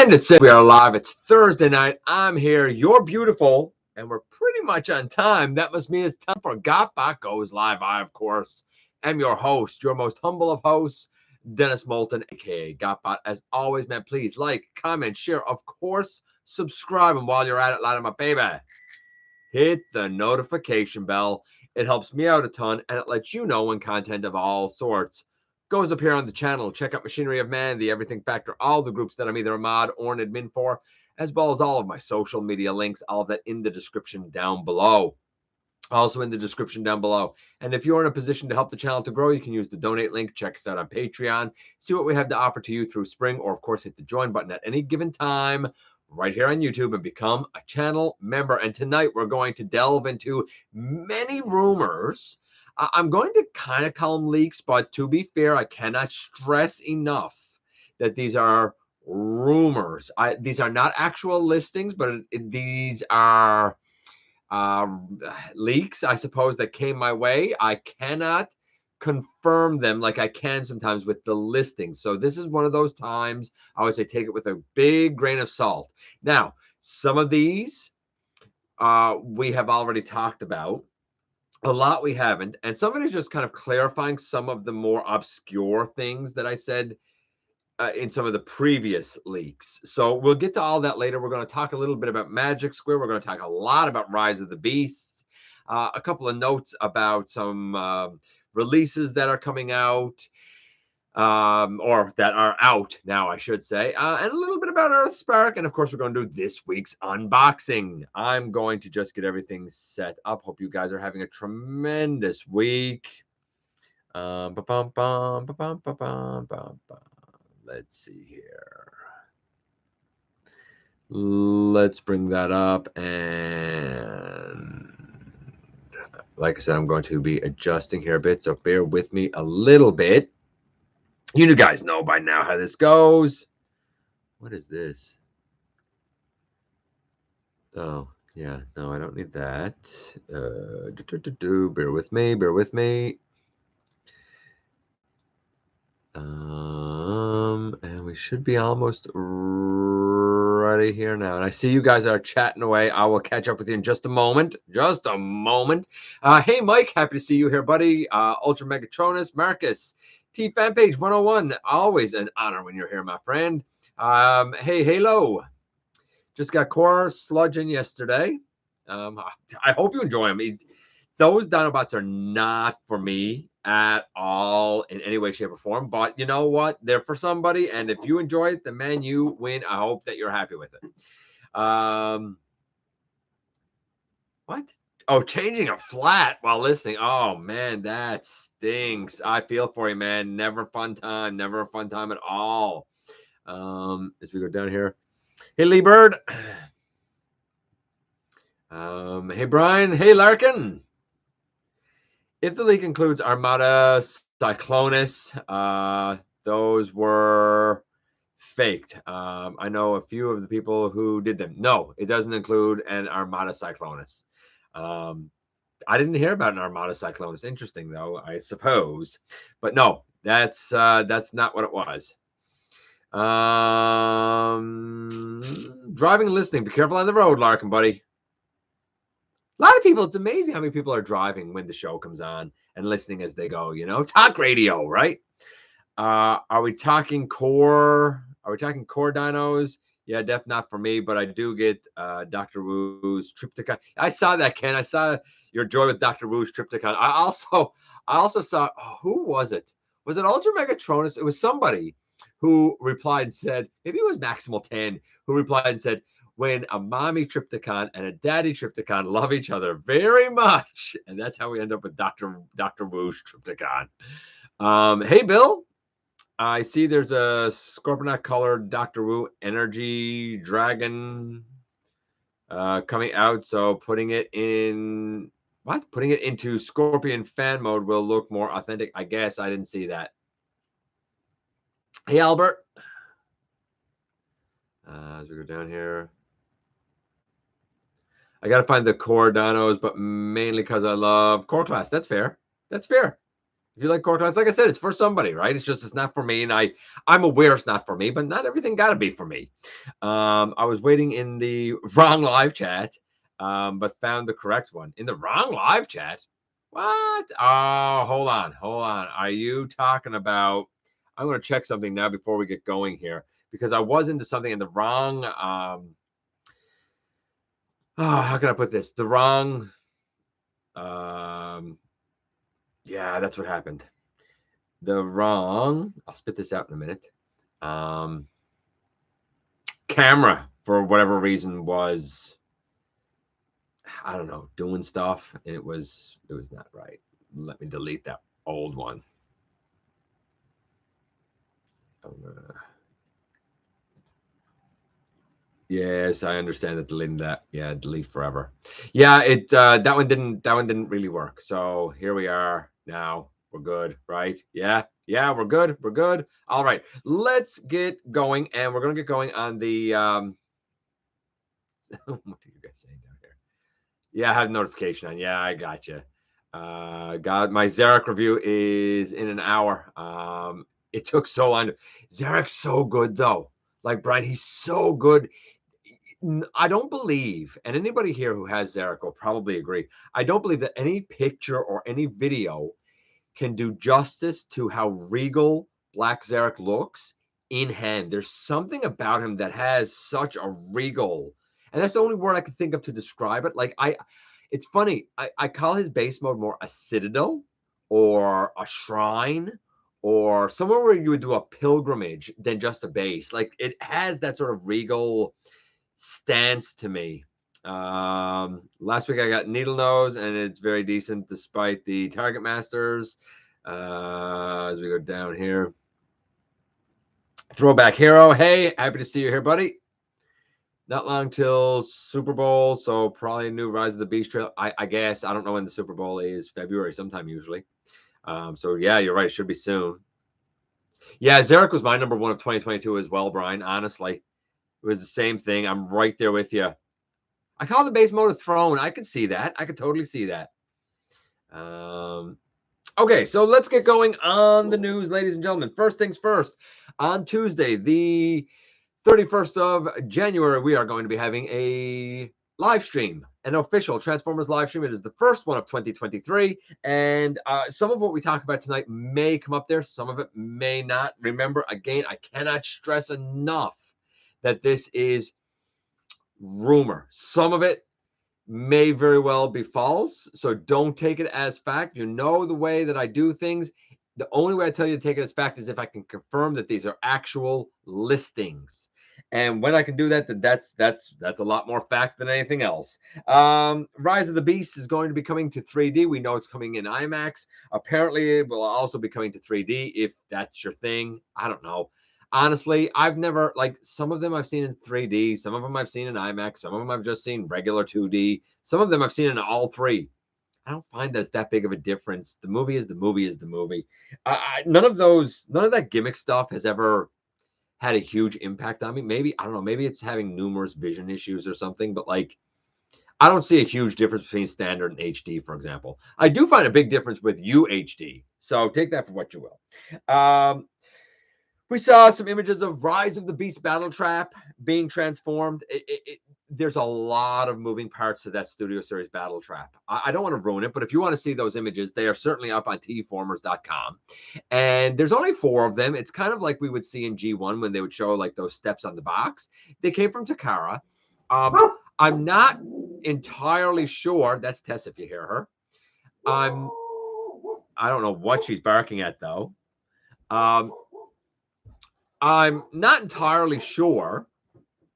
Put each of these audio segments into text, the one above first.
And it's we are live. It's Thursday night. I'm here. You're beautiful, and we're pretty much on time. That must mean it's time for GotBot Goes live. I, of course, am your host, your most humble of hosts, Dennis Moulton, aka GotBot. As always, man, please like, comment, share, of course, subscribe. And while you're at it, light up my baby, hit the notification bell. It helps me out a ton, and it lets you know when content of all sorts goes up here on the channel. Check out Machinery of Man, the Everything Factor, all the groups that I'm either a mod or an admin for, as well as all of my social media links, all of that in the description down below. Also in the description down below. And if you're in a position to help the channel to grow, you can use the donate link. Check us out on Patreon. See what we have to offer to you through Spring, or of course, hit the join button at any given time right here on YouTube and become a channel member. And tonight we're going to delve into many rumors. I'm going to kind of call them leaks, but to be fair, I cannot stress enough that these are rumors. These are not actual listings, but these are leaks, I suppose, that came my way. I cannot confirm them like I can sometimes with the listings. So this is one of those times I would say take it with a big grain of salt. Now, some of these we have already talked about. A lot we haven't, and somebody's just kind of clarifying some of the more obscure things that I said in some of the previous leaks. So we'll get to all that later. We're going to talk a little bit about Magic Square. We're going to talk a lot about Rise of the Beasts. A couple of notes about some releases that are coming out, or that are out now, I should say, and a little bit about EarthSpark. And of course, we're going to do this week's unboxing. I'm going to just get everything set up. Hope you guys are having a tremendous week. Let's see here. Let's bring that up. And like I said, I'm going to be adjusting here a bit, so bear with me a little bit. You guys know by now how this goes. What is this? Oh, yeah. No, I don't need that. Bear with me. Bear with me. And we should be almost ready here now. And I see you guys are chatting away. I will catch up with you in just a moment. Just a moment. Hey, Mike. Happy to see you here, buddy. Ultra Megatronus. Marcus. T Fanpage 101. Always an honor when you're here, my friend. Hey, Halo. Just got Core Sludge in yesterday. I hope you enjoy them. Those Dinobots are not for me at all in any way, shape, or form. But you know what? They're for somebody. And if you enjoy it, then man, you win. I hope that you're happy with it. What? Oh, changing a flat while listening. Oh, man, that stinks. I feel for you, man. Never a fun time. Never a fun time at all. As we go down here. Hey, Lee Bird. Hey, Brian. Hey, Larkin. If the leak includes Armada Cyclonus, those were faked. I know a few of the people who did them. No, it doesn't include an Armada Cyclonus. I didn't hear about an Armada Cyclonus. Interesting, though, I suppose. But no, that's not what it was. Driving and listening. Be careful on the road, Larkin, buddy. A lot of people, it's amazing how many people are driving when the show comes on and listening as they go, you know, talk radio, right? Are we talking core? Are we talking core dinos? Yeah, def not for me, but I do get Dr. Wu's Triptychon. I saw that, Ken. I saw your joy with Dr. Wu's Triptychon. I also saw, who was it? Was it Ultra Megatronus? It was somebody who replied and said, maybe it was Maximal 10, who replied and said, when a mommy Triptychon and a daddy Triptychon love each other very much. And that's how we end up with Dr. Wu's Triptychon. Hey, Bill. I see there's a Scorpionaut colored Dr. Wu Energy Dragon coming out. So putting it in, what? Putting it into Scorpion fan mode will look more authentic. I guess I didn't see that. Hey, Albert. As we go down here. I got to find the core dinos, but mainly because I love core class. That's fair. That's fair. If you like crocodiles, like I said, it's for somebody, right? It's just it's not for me, and I'm aware it's not for me, but not everything got to be for me. I was waiting in the wrong live chat, but found the correct one in the wrong live chat. What? Oh, hold on. Are you talking about? I'm going to check something now before we get going here because I was into something in the wrong. How can I put this? The wrong. Um, yeah, that's what happened. The wrong. I'll spit this out in a minute. Um, Camera for whatever reason was, I don't know, doing stuff, and it was not right. Let me delete that old one. Yes, I understand that deleting that. Yeah, delete forever. Yeah, it that one didn't really work. So here we are now. We're good, right? Yeah, yeah, we're good. We're good. All right, let's get going, and we're gonna get going on the what are you guys saying down here? Yeah, I have notification on. Yeah, I got you. God, my Zarek review is in an hour. It took so long. Zarek's so good though. Like Brian, he's so good. I don't believe, and anybody here who has Zarek will probably agree. I don't believe that any picture or any video can do justice to how regal Black Zarek looks in hand. There's something about him that has such a regal, and that's the only word I can think of to describe it. It's funny. I call his base mode more a citadel or a shrine or somewhere where you would do a pilgrimage than just a base. Like it has that sort of regal stance to me. Last week I got Needle Nose, and it's very decent despite the Target Masters. As we go down here, Throwback Hero. Hey, happy to see you here, buddy. Not long till Super Bowl, so probably a new Rise of the Beast trailer. I guess I don't know when the Super Bowl is. February sometime usually. So yeah, you're right. It should be soon. Yeah, Zarek was my number one of 2022 as well, Brian. Honestly, it was the same thing. I'm right there with you. I call the base mode a throne. I could see that. I could totally see that. Okay, so let's get going on the news, ladies and gentlemen. First things first, on Tuesday, the 31st of January, we are going to be having a live stream, an official Transformers live stream. It is the first one of 2023, and some of what we talk about tonight may come up there. Some of it may not. Remember, again, I cannot stress enough that this is rumor. Some of it may very well be false, so don't take it as fact. You know the way that I do things. The only way I tell you to take it as fact is if I can confirm that these are actual listings. And when I can do that, then that's a lot more fact than anything else. Rise of the Beast is going to be coming to 3D. We know it's coming in IMAX. Apparently, it will also be coming to 3D if that's your thing. I don't know. Honestly, I've never, like, some of them I've seen in 3D, some of them I've seen in IMAX, some of them I've just seen regular 2D, some of them I've seen in all three. I don't find that's that big of a difference. The movie is the movie is the movie. None of that gimmick stuff has ever had a huge impact on me. Maybe, I don't know, maybe it's having numerous vision issues or something, but like, I don't see a huge difference between standard and HD, for example. I do find a big difference with UHD. So take that for what you will. We saw some images of Rise of the Beast Battle Trap being transformed. There's a lot of moving parts to that Studio Series Battle Trap. I don't want to ruin it, but if you want to see those images, they are certainly up on tformers.com. And there's only 4 of them. It's kind of like we would see in G1 when they would show like those steps on the box. They came from Takara. I'm not entirely sure. That's Tess if you hear her. I don't know what she's barking at though. I'm not entirely sure.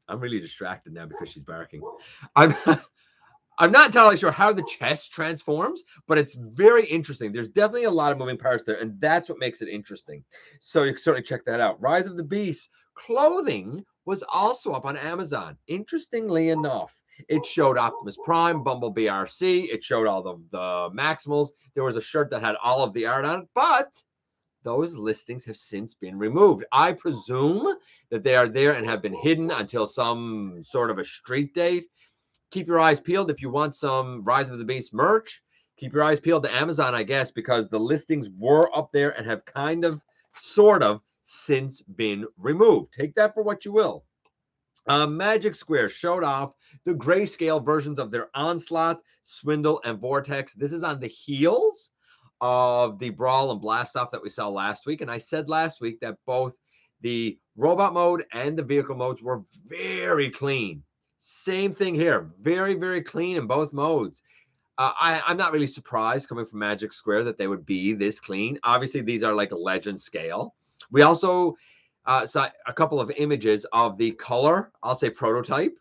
I'm really distracted now because she's barking. I'm I'm not entirely sure how the chest transforms, but it's very interesting. There's definitely a lot of moving parts there, and that's what makes it interesting. So you can certainly check that out. Rise of the Beast clothing was also up on Amazon. Interestingly enough, it showed Optimus Prime, Bumblebee RC. It showed all the Maximals. There was a shirt that had all of the art on it, but those listings have since been removed. I presume that they are there and have been hidden until some sort of a street date. Keep your eyes peeled. If you want some Rise of the Beast merch, keep your eyes peeled to Amazon, I guess, because the listings were up there and have kind of, sort of, since been removed. Take that for what you will. Magic Square showed off the grayscale versions of their Onslaught, Swindle, and Vortex. This is on the heels of the Brawl and Blast Off that we saw last week. And I said last week that both the robot mode and the vehicle modes were very clean. Same thing here. Very, very clean in both modes. I'm not really surprised coming from Magic Square that they would be this clean. Obviously, these are like a legend scale. We also saw a couple of images of the color, I'll say prototype,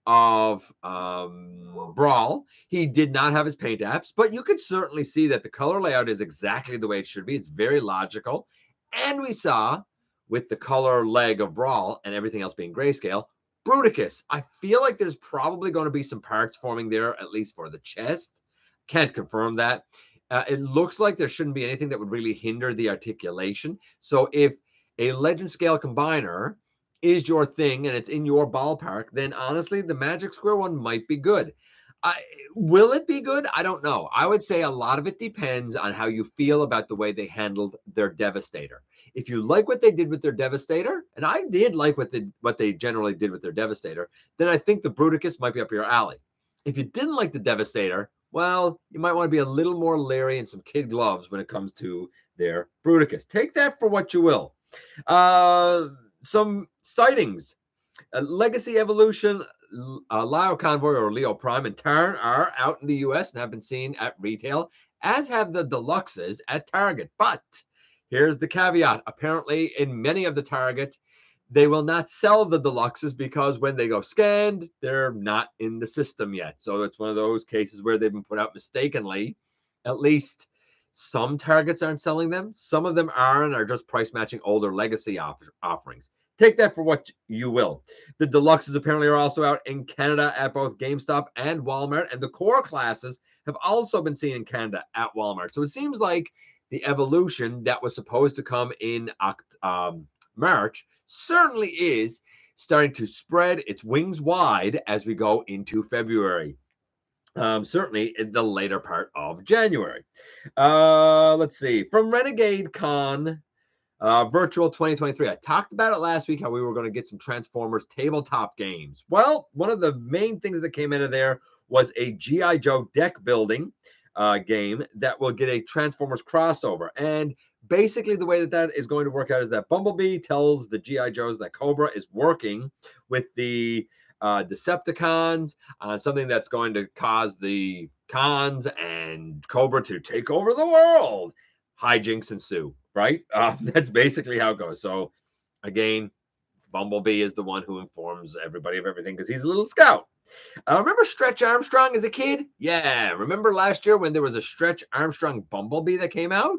of Brawl. He did not have his paint apps, but you could certainly see that the color layout is exactly the way it should be. It's very logical. And we saw, with the color leg of Brawl and everything else being grayscale, Bruticus. I feel like there's probably going to be some parts forming there, at least for the chest. Can't confirm that. It looks like there shouldn't be anything that would really hinder the articulation. So if a legend scale combiner is your thing and it's in your ballpark, then honestly, the Magic Square one might be good. Will it be good? I don't know. I would say a lot of it depends on how you feel about the way they handled their Devastator. If you like what they did with their Devastator, and I did like what they generally did with their Devastator, then I think the Bruticus might be up your alley. If you didn't like the Devastator, well, you might want to be a little more leery and some kid gloves when it comes to their Bruticus. Take that for what you will. Some sightings. Legacy Evolution, Lio Convoy or Leo Prime and Tarn are out in the US and have been seen at retail, as have the deluxes at Target. But here's the caveat. Apparently, in many of the Target, they will not sell the deluxes because when they go scanned, they're not in the system yet. So it's one of those cases where they've been put out mistakenly. At least some Targets aren't selling them. Some of them are and are just price matching older legacy offerings. Take that for what you will. The deluxes apparently are also out in Canada at both GameStop and Walmart, and the core classes have also been seen in Canada at Walmart. So it seems like the evolution that was supposed to come in March certainly is starting to spread its wings wide as we go into February. Certainly in the later part of January. Let's see. From Renegade Con Virtual 2023. I talked about it last week, how we were going to get some Transformers tabletop games. Well, one of the main things that came out of there was a G.I. Joe deck building game that will get a Transformers crossover. And basically the way that is going to work out is that Bumblebee tells the G.I. Joes that Cobra is working with the Decepticons on something that's going to cause the cons and Cobra to take over the world. Hijinks ensue, right? That's basically how it goes. So again, Bumblebee is the one who informs everybody of everything because he's a little scout. Remember Stretch Armstrong as a kid? Yeah. Remember last year when there was a Stretch Armstrong Bumblebee that came out?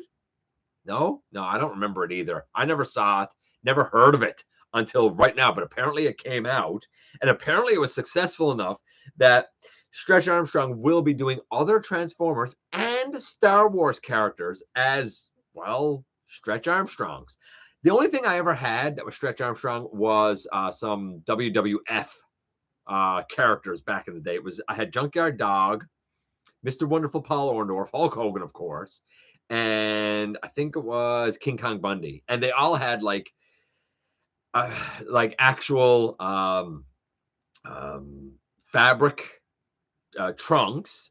No, I don't remember it either. I never saw it, never heard of it until right now, but apparently it came out, and apparently it was successful enough that Stretch Armstrong will be doing other Transformers and Star Wars characters as, well, Stretch Armstrongs. The only thing I ever had that was Stretch Armstrong was some WWF characters back in the day. I had Junkyard Dog, Mr. Wonderful Paul Orndorff, Hulk Hogan, of course, and I think it was King Kong Bundy. And they all had like actual fabric trunks.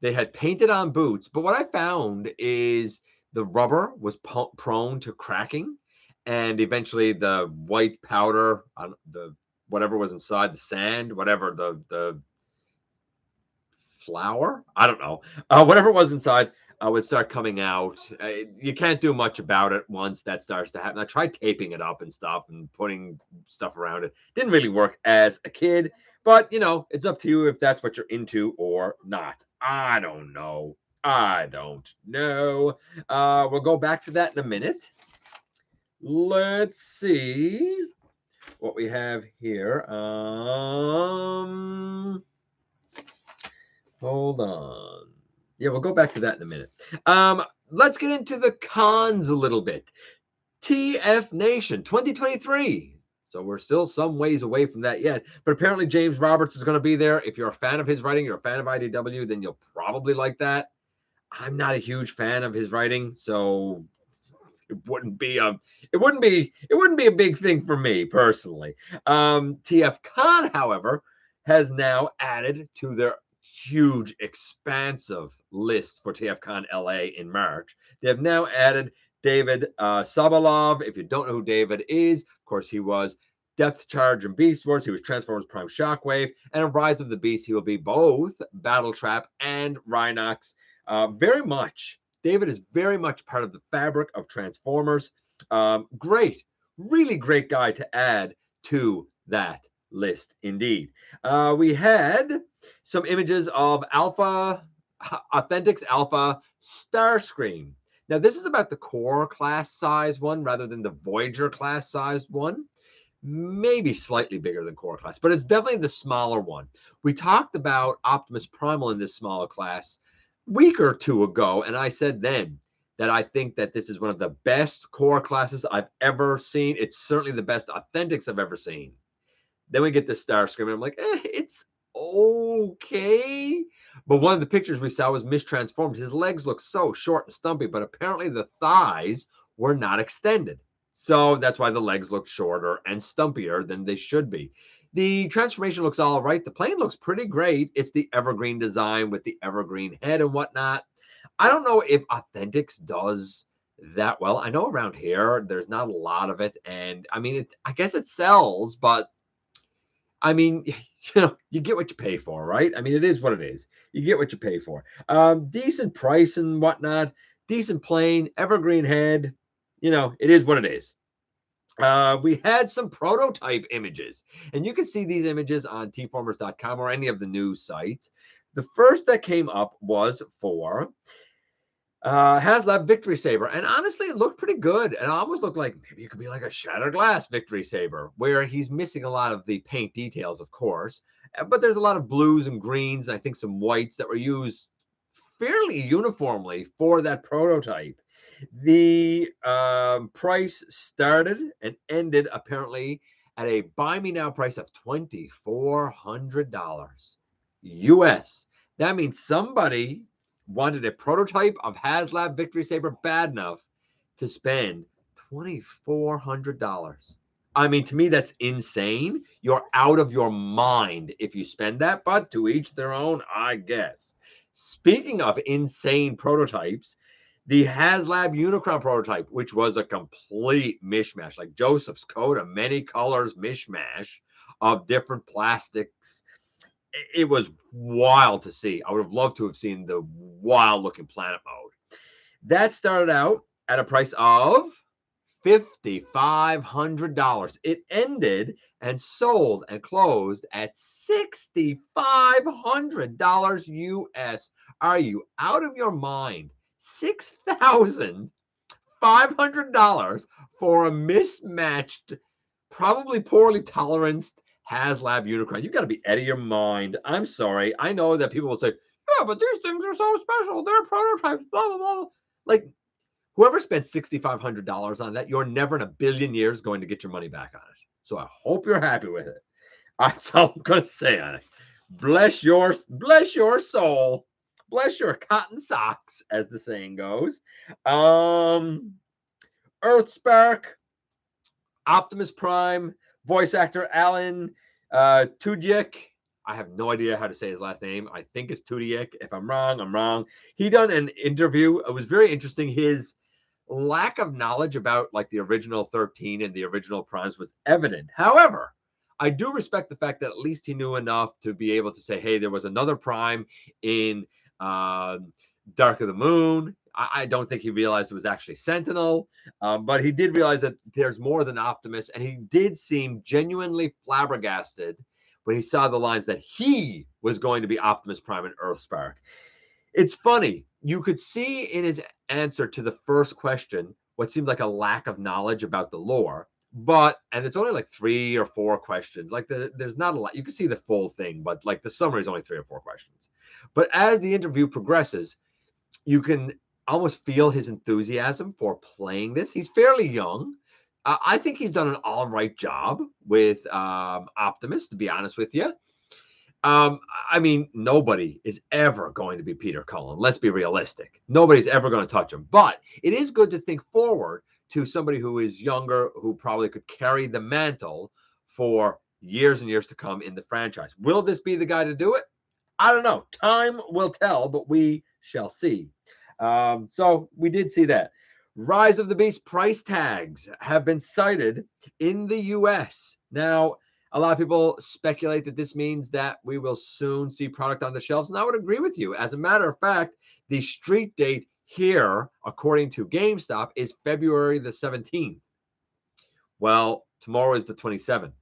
They had painted on boots, but what I found is the rubber was prone to cracking, and eventually the white powder on the whatever was inside the sand, whatever the flour, I don't know, whatever was inside would start coming out. You can't do much about it once that starts to happen. I tried taping it up and stuff and putting stuff around it. Didn't really work as a kid, but you know, it's up to you if that's what you're into or not. I don't know. We'll go back to that in a minute. Let's see what we have here. Hold on. Yeah, we'll go back to that in a minute. Let's get into the cons a little bit. TF Nation 2023. So we're still some ways away from that yet. But apparently James Roberts is going to be there. If you're a fan of his writing, you're a fan of IDW, then you'll probably like that. I'm not a huge fan of his writing, so it wouldn't be a big thing for me personally. TF Con, however, has now added to their huge, expansive list for TF Con LA in March. They have now added David Sobolov. If you don't know who David is, of course, he was Depth Charge and Beast Wars. He was Transformers Prime Shockwave. And in Rise of the Beast, he will be both Battle Trap and Rhinox. Very much. David is very much part of the fabric of Transformers. Great, really great guy to add to that list, indeed. We had some images of Authentics Alpha Starscream. Now, this is about the core class size one rather than the Voyager class sized one. Maybe slightly bigger than core class, but it's definitely the smaller one. We talked about Optimus Primal in this smaller class a week or two ago, and I said then that I think that this is one of the best core classes I've ever seen. It's certainly the best Authentics I've ever seen. Then we get the Starscream, and I'm like, it's okay. But one of the pictures we saw was mistransformed. His legs look so short and stumpy, but apparently the thighs were not extended. So that's why the legs look shorter and stumpier than they should be. The transformation looks all right. The plane looks pretty great. It's the evergreen design with the evergreen head and whatnot. I don't know if Authentics does that well. I know around here there's not a lot of it, and I mean, I guess it sells, but I mean, you get what you pay for, right? I mean, it is what it is. You get what you pay for. Decent price and whatnot. Decent plane, evergreen head. It is what it is. We had some prototype images, and you can see these images on tformers.com or any of the news sites. The first that came up was for HasLab Victory Saber, and honestly, it looked pretty good. And it almost looked like maybe it could be like a Shattered Glass Victory Saber, where he's missing a lot of the paint details, of course, but there's a lot of blues and greens, and I think some whites that were used fairly uniformly for that prototype. The price started and ended apparently at a buy me now price of $2,400 US. That means somebody wanted a prototype of HasLab Victory Saber bad enough to spend $2,400. I mean, to me, that's insane. You're out of your mind if you spend that, but to each their own, I guess. Speaking of insane prototypes, the HasLab Unicron prototype, which was a complete mishmash, like Joseph's coat, a many colors mishmash of different plastics. It was wild to see. I would have loved to have seen the wild looking planet mode. That started out at a price of $5,500. It ended and sold and closed at $6,500 US. Are you out of your mind? $6,500 for a mismatched, probably poorly toleranced HasLab Unicron. You got to be out of your mind. I'm sorry. I know that people will say, yeah, but these things are so special. They're prototypes, blah, blah, blah. Like, whoever spent $6,500 on that, you're never in a billion years going to get your money back on it. So I hope you're happy with it. That's all I'm going to say on it. Bless your soul. Bless your cotton socks, as the saying goes. EarthSpark, Optimus Prime, voice actor Alan Tudyk. I have no idea how to say his last name. I think it's Tudyk. If I'm wrong, I'm wrong. He done an interview. It was very interesting. His lack of knowledge about like the original 13 and the original Primes was evident. However, I do respect the fact that at least he knew enough to be able to say, hey, there was another Prime in Dark of the Moon. I don't think he realized it was actually Sentinel, but he did realize that there's more than Optimus, and he did seem genuinely flabbergasted when he saw the lines that he was going to be Optimus Prime and EarthSpark. It's funny. You could see in his answer to the first question what seemed like a lack of knowledge about the lore, and it's only like 3 or 4 questions. Like there's not a lot. You can see the full thing, but like the summary is only 3 or 4 questions. But as the interview progresses, you can almost feel his enthusiasm for playing this. He's fairly young. I think he's done an all right job with Optimus, to be honest with you. I mean, nobody is ever going to be Peter Cullen. Let's be realistic. Nobody's ever going to touch him. But it is good to think forward to somebody who is younger, who probably could carry the mantle for years and years to come in the franchise. Will this be the guy to do it? I don't know. Time will tell, but we shall see. So we did see that. Rise of the Beast price tags have been cited in the US. Now, a lot of people speculate that this means that we will soon see product on the shelves, and I would agree with you. As a matter of fact, the street date here, according to GameStop, is February the 17th. Well, tomorrow is the 27th.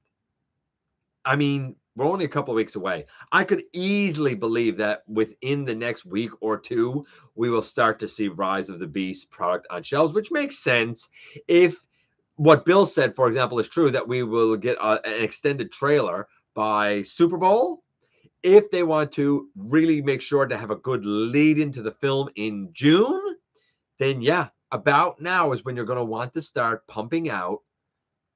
I mean, we're only a couple of weeks away. I could easily believe that within the next week or two, we will start to see Rise of the Beast product on shelves, which makes sense if what Bill said, for example, is true, that we will get an extended trailer by Super Bowl. If they want to really make sure to have a good lead into the film in June, then yeah, about now is when you're going to want to start pumping out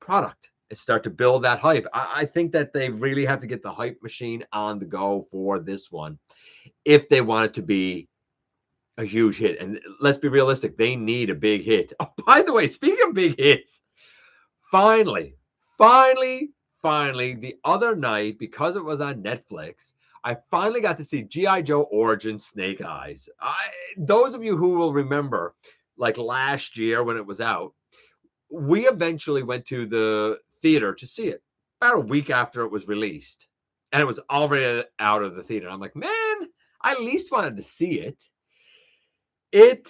product and start to build that hype. I think that they really have to get the hype machine on the go for this one if they want it to be a huge hit. And let's be realistic, they need a big hit. Oh, by the way, speaking of big hits, finally, the other night, because it was on Netflix, I finally got to see G.I. Joe Origins Snake Eyes. Those of you who will remember, like last year when it was out, we eventually went to the theater to see it about a week after it was released. And it was already out of the theater. I'm like, man, I at least wanted to see it. It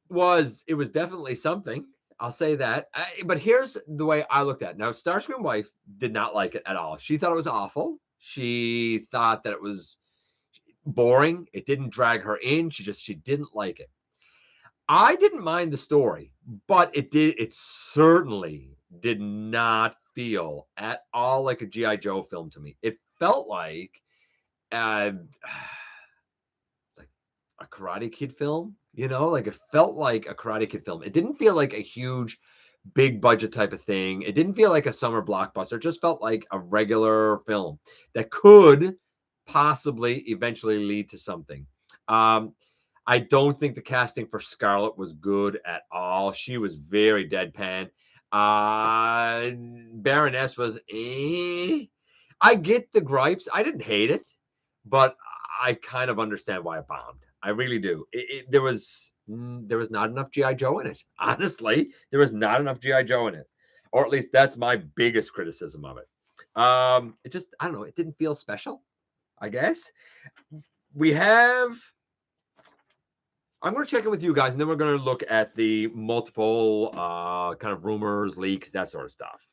was definitely something. I'll say that. But here's the way I looked at it. Now, Starscream Wife did not like it at all. She thought it was awful. She thought that it was boring. It didn't drag her in. She didn't like it. I didn't mind the story, but it certainly did not feel at all like a G.I. Joe film to me. It felt uh, like a Karate Kid film, like it felt like a Karate Kid film. It didn't feel like a huge, big budget type of thing. It didn't feel like a summer blockbuster. It just felt like a regular film that could possibly eventually lead to something. I don't think the casting for Scarlet was good at all. She was very deadpan. Baroness was I get the gripes. I didn't hate it, but I kind of understand why it bombed. I really do. There was not enough G.I. Joe in it. Honestly, there was not enough G.I. Joe in it. Or at least that's my biggest criticism of it. It just, I don't know, it didn't feel special, I guess. I'm going to check in with you guys, and then we're going to look at the multiple kind of rumors, leaks, that sort of stuff.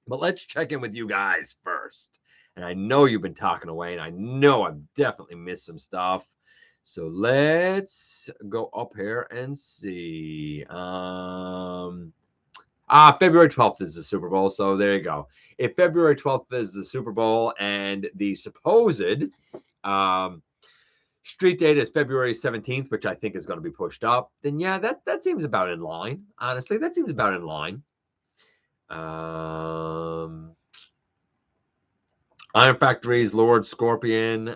But let's check in with you guys first. And I know you've been talking away, and I know I've definitely missed some stuff. So let's go up here and see. February 12th is the Super Bowl, so there you go. If February 12th is the Super Bowl and the supposed street date is February 17th, which I think is going to be pushed up, then yeah, that seems about in line. Honestly, that seems about in line. Iron Factory's Lord Scorpion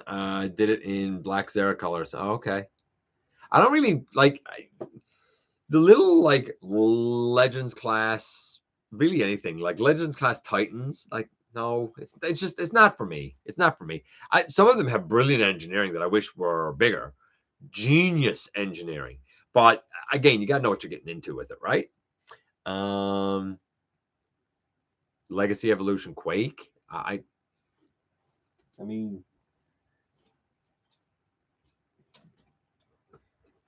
did it in Black Zera colors. Oh, okay. I don't really like the little like Legends class, really anything like Legends class Titans. Like, no, it's not for me. It's not for me. Some of them have brilliant engineering that I wish were bigger, genius engineering. But again, you got to know what you're getting into with it, right? Legacy Evolution Quake. I mean,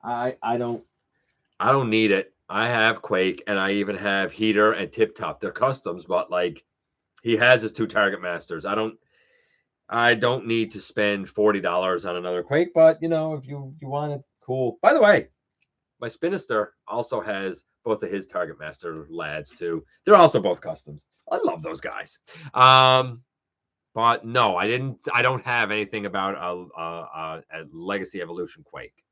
I don't need it. I have Quake, and I even have Heater and Tip Top. They're customs, but like he has his two Target Masters. I don't need to spend $40 on another Quake, but if you want it, cool. By the way, my Spinister also has both of his Target Master lads too. They're also both customs. I love those guys. But no, I don't have anything about a Legacy Evolution Quake.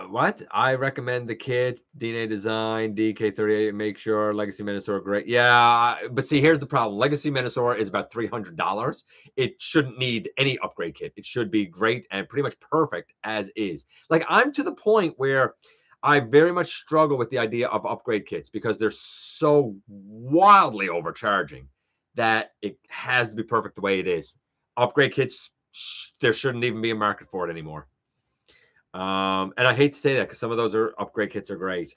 What? I recommend the kit, DNA Design, DK38. Make sure Legacy Minosaur great. Yeah, but see, here's the problem. Legacy Minosaur is about $300. It shouldn't need any upgrade kit. It should be great and pretty much perfect as is. Like, I'm to the point where I very much struggle with the idea of upgrade kits because they're so wildly overcharging that it has to be perfect the way it is. Upgrade kits, there shouldn't even be a market for it anymore. And I hate to say that because some of those upgrade kits are great.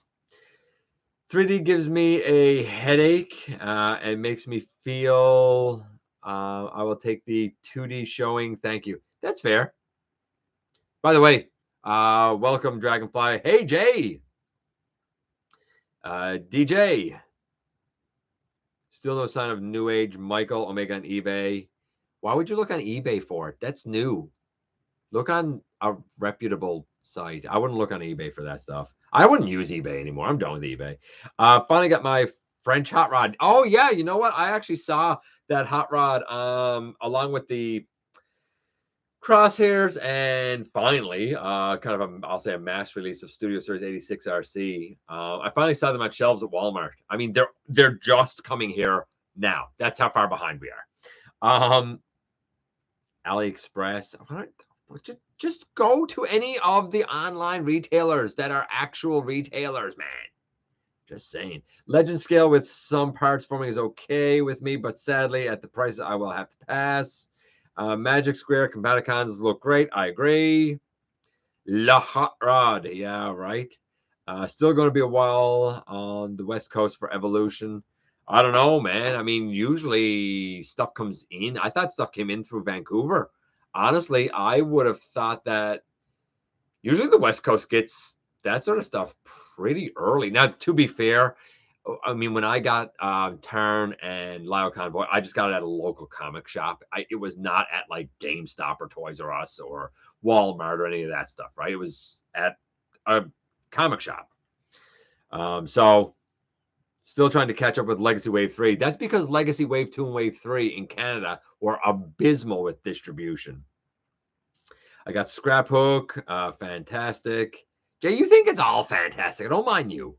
3D gives me a headache and makes me feel I will take the 2D showing. Thank you. That's fair. By the way, welcome Dragonfly. Hey Jay, DJ. Still no sign of New Age Michael Omega on eBay. Why would you look on eBay for it? That's new. Look on a reputable site. I wouldn't look on eBay for that stuff. I wouldn't use eBay anymore. I'm done with eBay. Finally got my French hot rod. Oh yeah, you know what? I actually saw that hot rod along with the crosshairs and finally kind of I'll say a mass release of Studio Series 86 RC. I finally saw them on shelves at Walmart. I mean, they're just coming here now. That's how far behind we are. AliExpress. Just go to any of the online retailers that are actual retailers, man. Just saying. Legend scale with some parts forming is okay with me, but sadly, at the price, I will have to pass. Magic Square Combaticons look great. I agree. La Hot Rod. Yeah, right. Still going to be a while on the West Coast for Evolution. I don't know, man. I mean, usually stuff comes in. I thought stuff came in through Vancouver. Honestly, I would have thought that usually the West Coast gets that sort of stuff pretty early. Now, to be fair, I mean, when I got Tarn and Lyle Convoy, I just got it at a local comic shop. It was not at like GameStop or Toys R Us or Walmart or any of that stuff, right? It was at a comic shop. So still trying to catch up with Legacy Wave 3. That's because Legacy Wave 2 and Wave 3 in Canada were abysmal with distribution. I got Scrap Hook, fantastic. Jay, you think it's all fantastic. I don't mind you.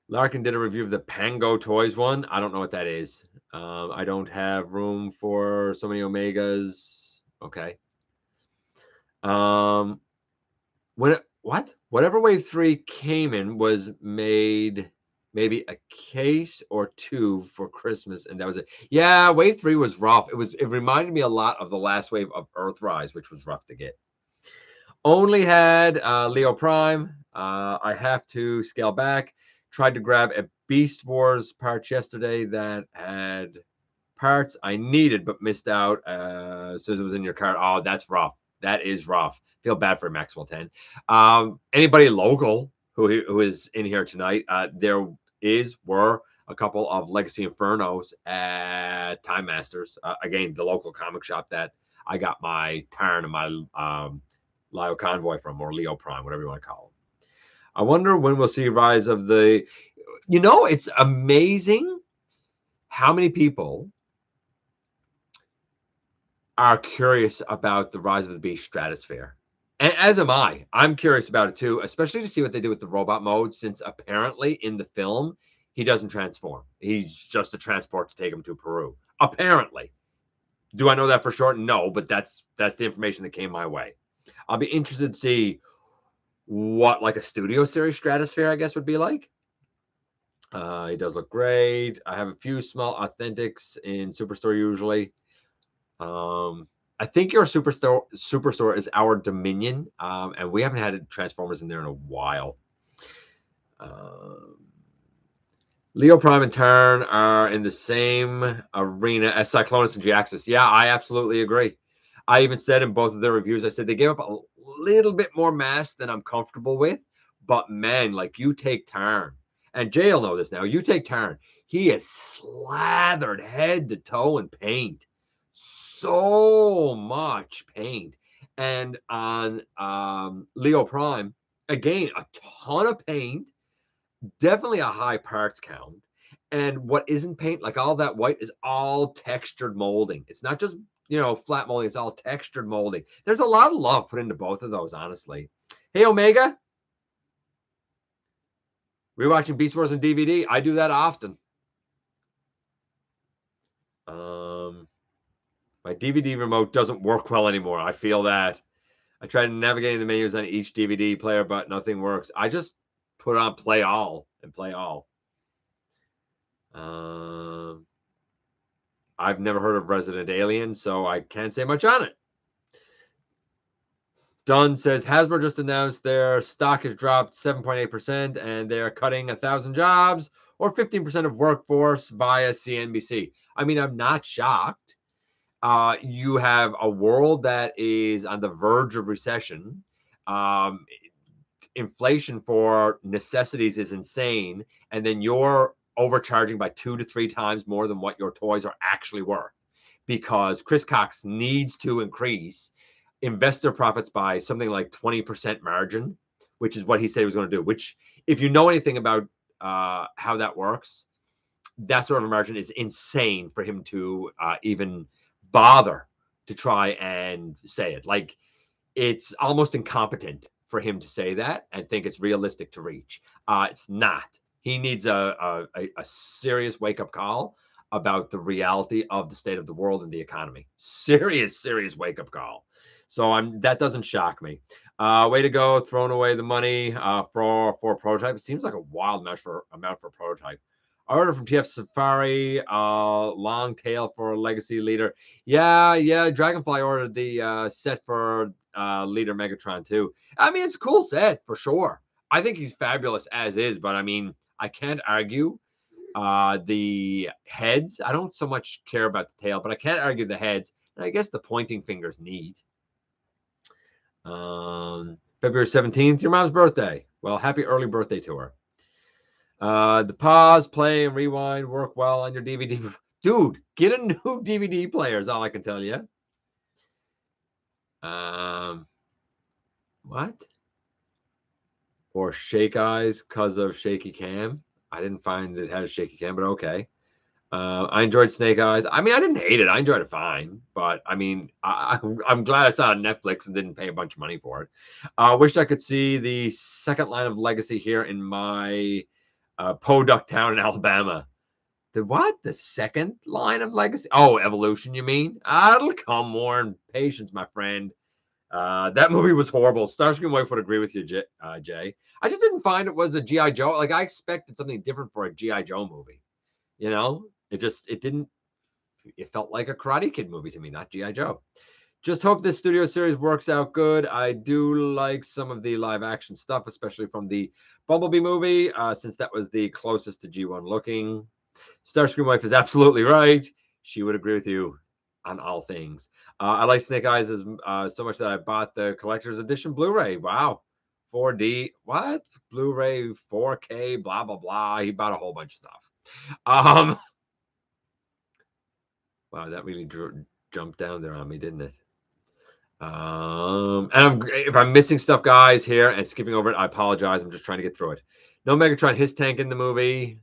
Larkin did a review of the Pango Toys one. I don't know what that is. I don't have room for so many Omegas. Okay. Whatever Wave 3 came in was made maybe a case or two for Christmas, and that was it. Yeah, Wave 3 was rough. It reminded me a lot of the last wave of Earthrise, which was rough to get. Only had Leo Prime. I have to scale back. Tried to grab a Beast Wars parts yesterday that had parts I needed but missed out. Says it was in your cart. Oh, that's rough. That is rough. Feel bad for Maxwell 10. Anybody local who is in here tonight? There were a couple of Legacy Infernos at Time Masters. Again, the local comic shop that I got my Tarn and my Leo Convoy from, or Leo Prime, whatever you want to call them. I wonder when we'll see Rise of the... You know, it's amazing how many people are curious about the Rise of the Beast Stratosphere. And as am I. I'm curious about it too, especially to see what they do with the robot mode, since apparently in the film, he doesn't transform. He's just a transport to take him to Peru. Apparently. Do I know that for sure? No, but that's the information that came my way. I'll be interested to see what like a Studio Series Stratosphere, I guess, would be like. He does look great. I have a few small authentics in Superstore usually. I think your Superstore is our Dominion, and we haven't had Transformers in there in a while. Leo Prime and Tarn are in the same arena as Cyclonus and G-Axis. Yeah, I absolutely agree. I even said in both of their reviews, I said they gave up a little bit more mass than I'm comfortable with. But man, like you take Tarn, and Jay will know this now. You take Tarn, he is slathered head to toe in paint. So much paint. And on Leo Prime, again, a ton of paint, definitely a high parts count. And what isn't paint, like all that white, is all textured molding. It's not just flat molding. It's all textured molding. There's a lot of love put into both of those, honestly. Hey, Omega, rewatching Beast Wars on DVD. I do that often. My DVD remote doesn't work well anymore. I feel that. I tried navigating the menus on each DVD player, but nothing works. I just put on play all and play all. I've never heard of Resident Alien, so I can't say much on it. Dunn says Hasbro just announced their stock has dropped 7.8% and they're cutting 1,000 jobs or 15% of workforce via CNBC. I mean, I'm not shocked. You have a world that is on the verge of recession. Inflation for necessities is insane, and then you're overcharging by 2 to 3 times more than what your toys are actually worth because Chris Cox needs to increase investor profits by something like 20% margin, which is what he said he was going to do, which if you know anything about how that works, that sort of margin is insane for him to even bother to try and say it. Like, it's almost incompetent for him to say that and think it's realistic to reach. It's not. He needs a serious wake-up call about the reality of the state of the world and the economy. Serious wake-up call. So that doesn't shock me. Way to go, throwing away the money for prototype. It seems like a wild amount for prototype. Order from TF Safari, long tail for Legacy Leader. Yeah. Dragonfly ordered the set for Leader Megatron too. I mean, it's a cool set for sure. I think he's fabulous as is, but I mean, I can't argue the heads. I don't so much care about the tail, but I can't argue the heads. And I guess the pointing finger's neat. February 17th, your mom's birthday. Well, happy early birthday to her. The pause, play, and rewind work well on your DVD. Dude, get a new DVD player is all I can tell you. What? Or shake eyes because of shaky cam. I didn't find it had a shaky cam, but okay. I enjoyed Snake Eyes. I mean, I didn't hate it. I enjoyed it fine. But, I mean, I'm glad I saw it on Netflix and didn't pay a bunch of money for it. Wished I could see the second line of Legacy here in my Podunk town in Alabama. The what? The second line of Legacy? Oh, Evolution, you mean? It'll come more in patience, my friend. That movie was horrible. Starscream Wife would agree with you, Jay. I just didn't find it was a G.I. Joe. Like, I expected something different for a G.I. Joe movie. It felt like a Karate Kid movie to me, not G.I. Joe. Just hope this studio series works out good. I do like some of the live action stuff, especially from the Bumblebee movie, since that was the closest to G1 looking. Starscream Wife is absolutely right. She would agree with you on all things. I like Snake Eyes so much that I bought the collector's edition Blu-ray. Wow. 4D, what? Blu-ray, 4K, blah, blah, blah. He bought a whole bunch of stuff. Wow, that really jumped down there on me, didn't it? If I'm missing stuff, guys, here and skipping over it, I apologize. I'm just trying to get through it. No Megatron, his tank in the movie.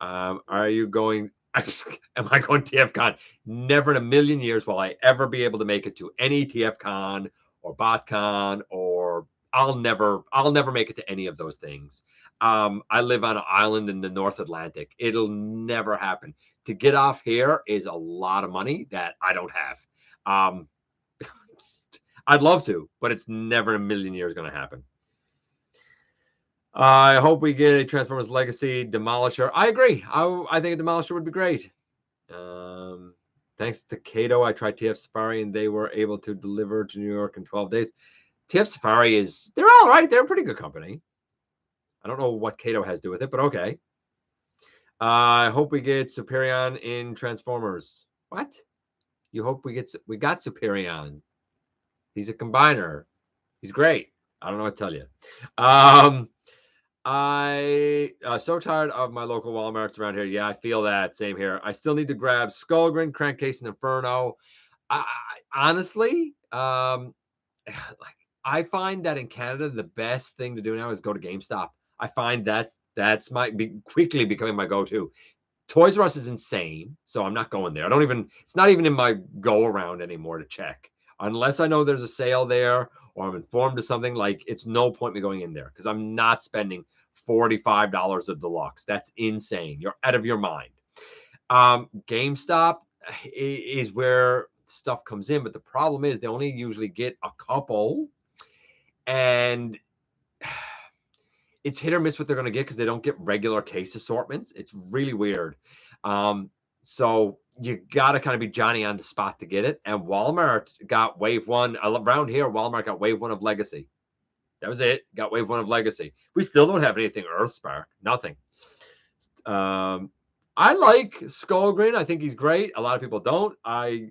Are you going? Am I going TFCon? Never in a million years will I ever be able to make it to any TFCon or BotCon, or I'll never make it to any of those things. I live on an island in the North Atlantic. It'll never happen. To get off here is a lot of money that I don't have. I'd love to, but it's never in a million years going to happen. I hope we get a Transformers Legacy Demolisher. I agree. I think a Demolisher would be great. Thanks to Kato, I tried TF Safari and they were able to deliver to New York in 12 days. TF Safari they're all right. They're a pretty good company. I don't know what Kato has to do with it, but okay. I hope we get Superion in Transformers. What? You hope we got Superion. He's a combiner. He's great. I don't know what to tell you. So tired of my local Walmarts around here. Yeah, I feel that. Same here. I still need to grab Skullgrin, Crankcase, and Inferno. Honestly, like, I find that in Canada, the best thing to do now is go to GameStop. I find that's quickly becoming my go-to. Toys R Us is insane, so I'm not going there. It's not even in my go around anymore to check. Unless I know there's a sale there or I'm informed of something, like it's no point me going in there because I'm not spending $45 of deluxe. That's insane. You're out of your mind. GameStop is where stuff comes in, but the problem is they only usually get a couple, and it's hit or miss what they're going to get because they don't get regular case assortments. It's really weird. So you got to kind of be Johnny on the spot to get it. And Walmart got wave one around here. Walmart got wave one of Legacy. That was it. Got wave one of Legacy. We still don't have anything EarthSpark. Nothing. I like Skullgrin. I think he's great. A lot of people don't. I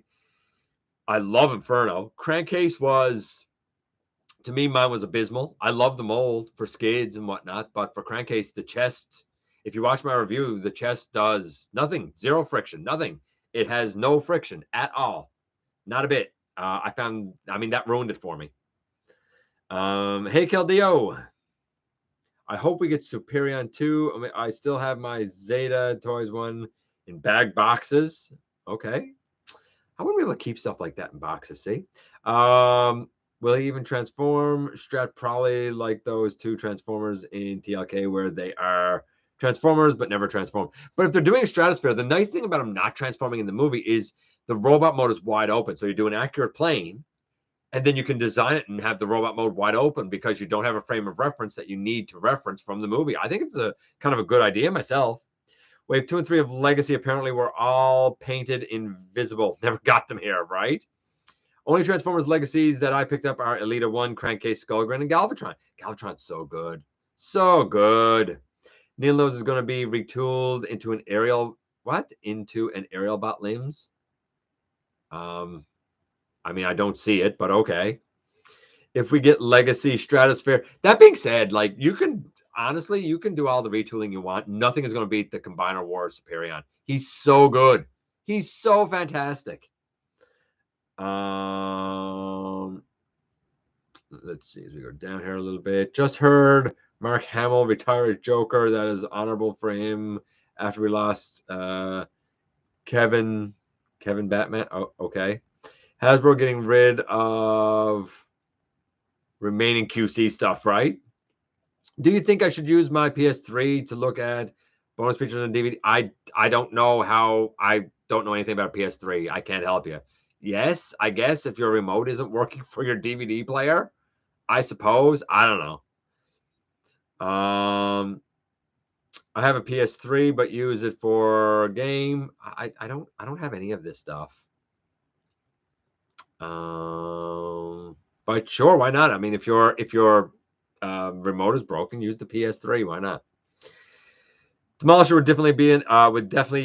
love Inferno. Crankcase was, to me, mine was abysmal. I love the mold for skids and whatnot, but for Crankcase, the chest, if you watch my review, the chest does nothing. Zero friction. Nothing. It has no friction at all. Not a bit. That ruined it for me. Hey, Keldeo. I hope we get Superion 2. I still have my Zeta Toys one in bag boxes. Okay. I wouldn't be able to keep stuff like that in boxes, see? Will he even transform? Strat probably like those two Transformers in TLK where they are Transformers but never transform. But if they're doing a Stratosphere, the nice thing about them not transforming in the movie is the robot mode is wide open. So you do an accurate plane, and then you can design it and have the robot mode wide open because you don't have a frame of reference that you need to reference from the movie. I think it's a kind of a good idea myself. Wave 2 and 3 of Legacy apparently were all painted invisible. Never got them here, right? Only Transformers Legacies that I picked up are Elita 1, Crankcase, Skullgrin, and Galvatron. Galvatron's so good. So good. Neil knows is going to be retooled into an aerial... What? Into an aerial bot limbs? I don't see it, but okay. If we get Legacy Stratosphere... That being said, like, you can... Honestly, you can do all the retooling you want. Nothing is going to beat the Combiner Wars Superion. He's so good. He's so fantastic. Let's see as we go down here a little bit. Just heard Mark Hamill retire as Joker. That is honorable for him after we lost Kevin Batman. Oh, okay. Hasbro getting rid of remaining QC stuff, right? Do you think I should use my PS3 to look at bonus features on DVD? I don't know how. I don't know anything about PS3. I can't help you. Yes, I guess if your remote isn't working for your DVD player, I suppose. I don't know. I have a PS3, but use it for a game. I don't have any of this stuff. But sure, why not? I mean, if your remote is broken, use the PS3. Why not? Demolisher would definitely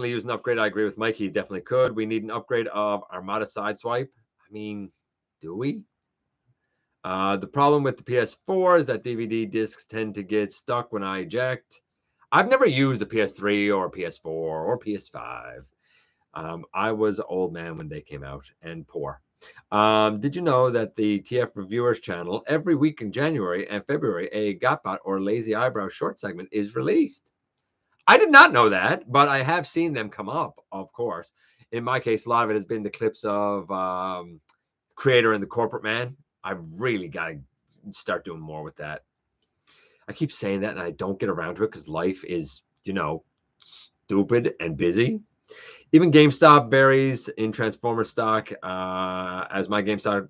use an upgrade. I agree with Mike. He definitely could. We need an upgrade of Armada Sideswipe. I mean, do we? The problem with the PS4 is that DVD discs tend to get stuck when I eject. I've never used a PS3 or a PS4 or PS5. I was an old man when they came out and poor. Did you know that the TF Reviewers channel, every week in January and February, a GotBot or Lazy Eyebrow short segment is released? I did not know that, but I have seen them come up, of course. In my case, a lot of it has been the clips of Creator and the Corporate Man. I've really got to start doing more with that. I keep saying that and I don't get around to it because life is, stupid and busy. Even GameStop buries in Transformer stock as my GameStop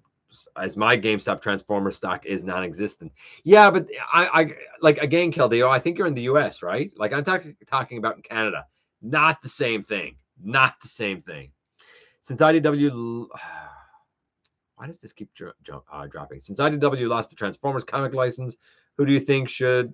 Transformer stock is non-existent. Yeah, but I like, again, Keldeo, I think you're in the US, right? Like, I'm talking about in Canada. Not the same thing. Not the same thing. Since IDW... Why does this keep dropping? Since IDW lost the Transformers comic license, who do you think should...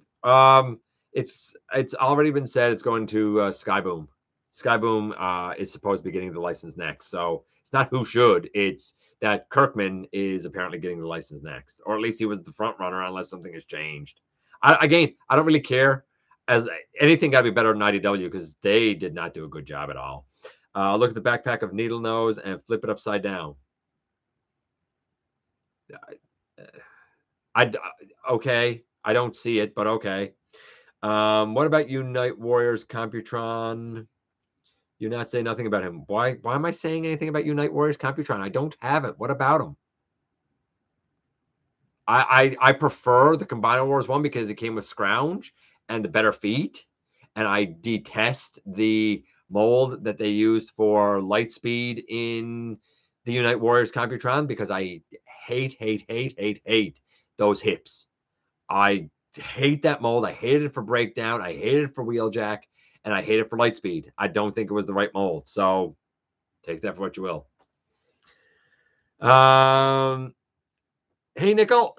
It's already been said it's going to Skyboom. Skyboom is supposed to be getting the license next. So it's not who should. It's that Kirkman is apparently getting the license next. Or at least he was the front runner unless something has changed. I don't really care. As anything got to be better than IDW because they did not do a good job at all. Look at the backpack of Needle Nose and flip it upside down. Okay. I don't see it, but okay. What about Unite Warriors Computron? You not say nothing about him. Why am I saying anything about Unite Warriors Computron? I don't have it. What about him? I prefer the Combiner Wars one because it came with Scrounge and the better feet. And I detest the mold that they used for Lightspeed in the Unite Warriors Computron because I hate those hips. I hate that mold. I hated it for Breakdown. I hated it for Wheeljack. And I hate it for Lightspeed. I don't think it was the right mold. So take that for what you will. Hey, Nickel.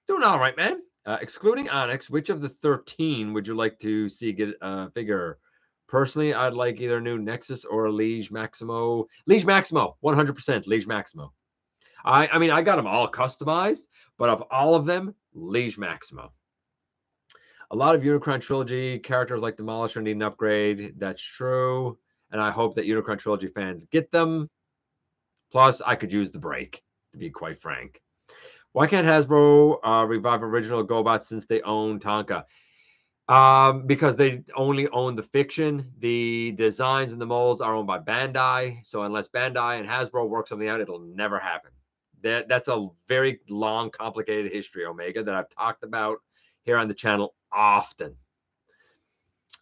Doing all right, man. Excluding Onyx, which of the 13 would you like to see get a figure? Personally, I'd like either a new Nexus or a Liege Maximo. Liege Maximo, 100% Liege Maximo. I mean, I got them all customized, but of all of them, Liege Maximo. A lot of Unicron Trilogy characters like Demolisher need an upgrade. That's true. And I hope that Unicron Trilogy fans get them. Plus, I could use the break, to be quite frank. Why can't Hasbro revive original GoBots since they own Tonka? Because they only own the fiction. The designs and the molds are owned by Bandai. So unless Bandai and Hasbro work something out, it'll never happen. That's a very long, complicated history, Omega, that I've talked about here on the channel often.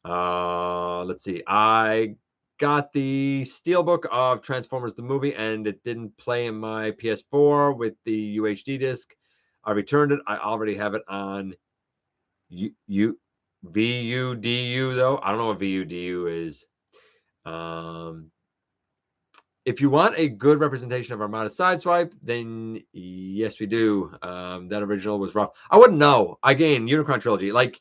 Let's see. I got the steelbook of Transformers the movie, and it didn't play in my PS4 with the UHD disc. I returned it. I already have it on VUDU, though. I don't know what VUDU is. If you want a good representation of Armada Sideswipe, then yes, we do. That original was rough. I wouldn't know. Again, Unicron Trilogy. Like,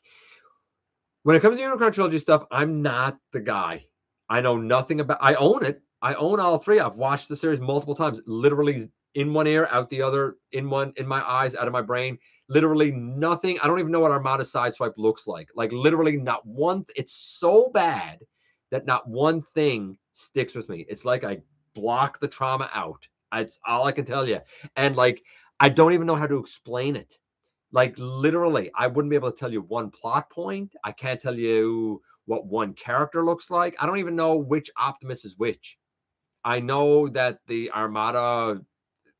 when it comes to Unicron Trilogy stuff, I'm not the guy. I know nothing about. I own it. I own all three. I've watched the series multiple times. Literally in one ear, out the other. In my eyes, out of my brain. Literally nothing. I don't even know what Armada Sideswipe looks like. Like literally not one. It's so bad that not one thing sticks with me. It's like I block the trauma out. It's all I can tell you. And like I don't even know how to explain it. Like literally, I wouldn't be able to tell you one plot point. I can't tell you what one character looks like. I don't even know which Optimus is which. I know that the Armada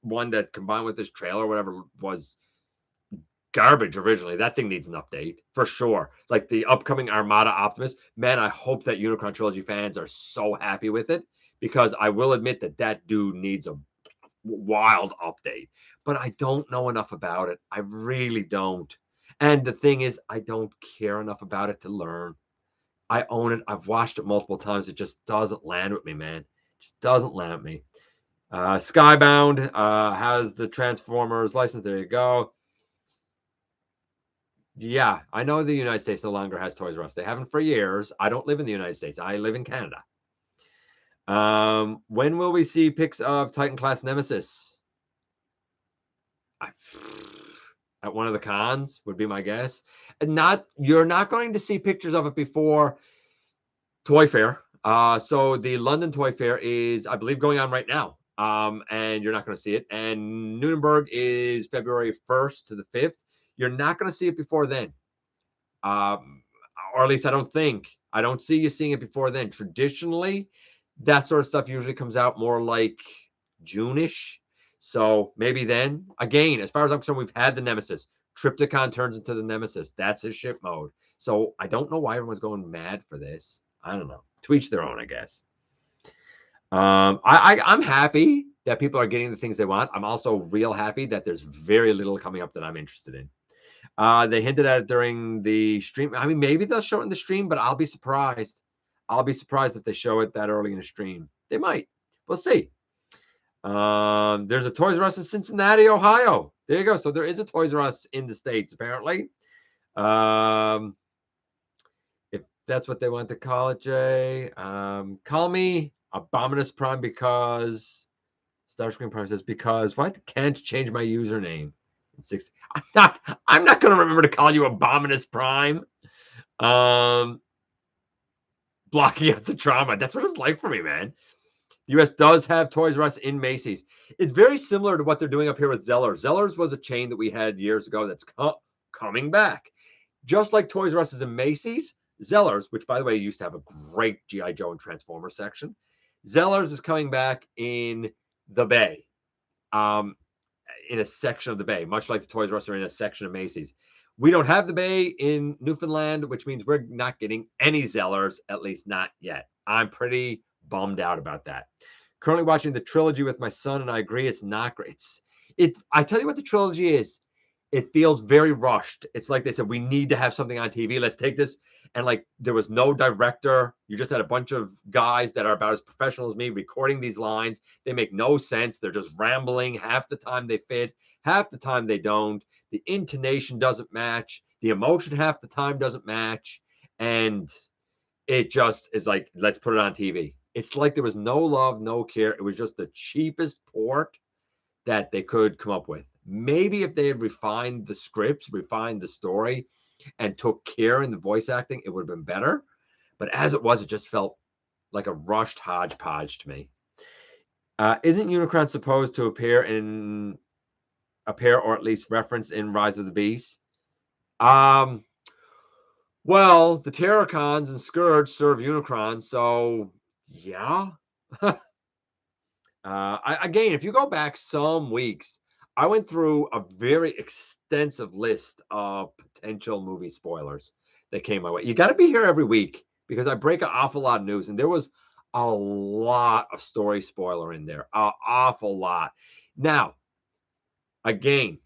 one that combined with this trailer, whatever, was garbage originally. That thing needs an update for sure. Like the upcoming Armada Optimus, man, I hope that Unicron Trilogy fans are so happy with it because I will admit that that dude needs a wild update, but I don't know enough about it. I really don't. And the thing is, I don't care enough about it to learn. I own it. I've watched it multiple times. It just doesn't land with me, man. It just doesn't land with me. Skybound has the Transformers license. There you go. Yeah, I know the United States no longer has Toys R Us. They haven't for years. I don't live in the United States. I live in Canada. When will we see pics of Titan class Nemesis? At one of the cons would be my guess. And you're not going to see pictures of it before Toy Fair. So the London Toy Fair is, I believe, going on right now. And you're not going to see it. And Nuremberg is February 1st to the 5th. You're not going to see it before then. Or at least I don't think. I don't see you seeing it before then. Traditionally, that sort of stuff usually comes out more like June-ish. So maybe then. Again, as far as I'm concerned, we've had the Nemesis. Trypticon turns into the Nemesis. That's his ship mode. So I don't know why everyone's going mad for this. I don't know. To each their own, I guess. I'm happy that people are getting the things they want. I'm also real happy that there's very little coming up that I'm interested in. They hinted at it during the stream. I mean, maybe they'll show it in the stream, but I'll be surprised. I'll be surprised if they show it that early in the stream. They might. We'll see. There's a Toys R Us in Cincinnati, Ohio. There you go. So there is a Toys R Us in the States, apparently. If that's what they want to call it, Jay. Call me Abominus Prime because Starscream Prime says because what? Can't change my username. I'm not gonna remember to call you Abominus Prime. Blocking out the trauma. That's what it's like for me, man. The US does have Toys R Us in Macy's. It's very similar to what they're doing up here with Zellers. Zellers was a chain that we had years ago that's coming back. Just like Toys R Us and Macy's, Zellers, which by the way used to have a great G.I. Joe and Transformers section, Zellers is coming back in the Bay, in a section of the Bay, much like the Toys R Us are in a section of Macy's. We don't have the Bay in Newfoundland, which means we're not getting any Zellers, at least not yet. I'm pretty bummed out about that. Currently watching the trilogy with my son, and I agree it's not great. I tell you what the trilogy is. It feels very rushed. It's like they said, we need to have something on TV. Let's take this. And like there was no director. You just had a bunch of guys that are about as professional as me recording these lines. They make no sense. They're just rambling. Half the time they fit, half the time they don't. The intonation doesn't match. The emotion half the time doesn't match. And it just is like, let's put it on TV. It's like there was no love, no care. It was just the cheapest port that they could come up with. Maybe if they had refined the scripts, refined the story, and took care in the voice acting, it would have been better. But as it was, it just felt like a rushed hodgepodge to me. Isn't Unicron supposed to appear or at least referenced in Rise of the Beast? Well, the Terracons and Scourge serve Unicron, so yeah. Again, if you go back some weeks, I went through a very extensive list of potential movie spoilers that came my way. You got to be here every week because I break an awful lot of news, and there was a lot of story spoiler in there, an awful lot. Now, again,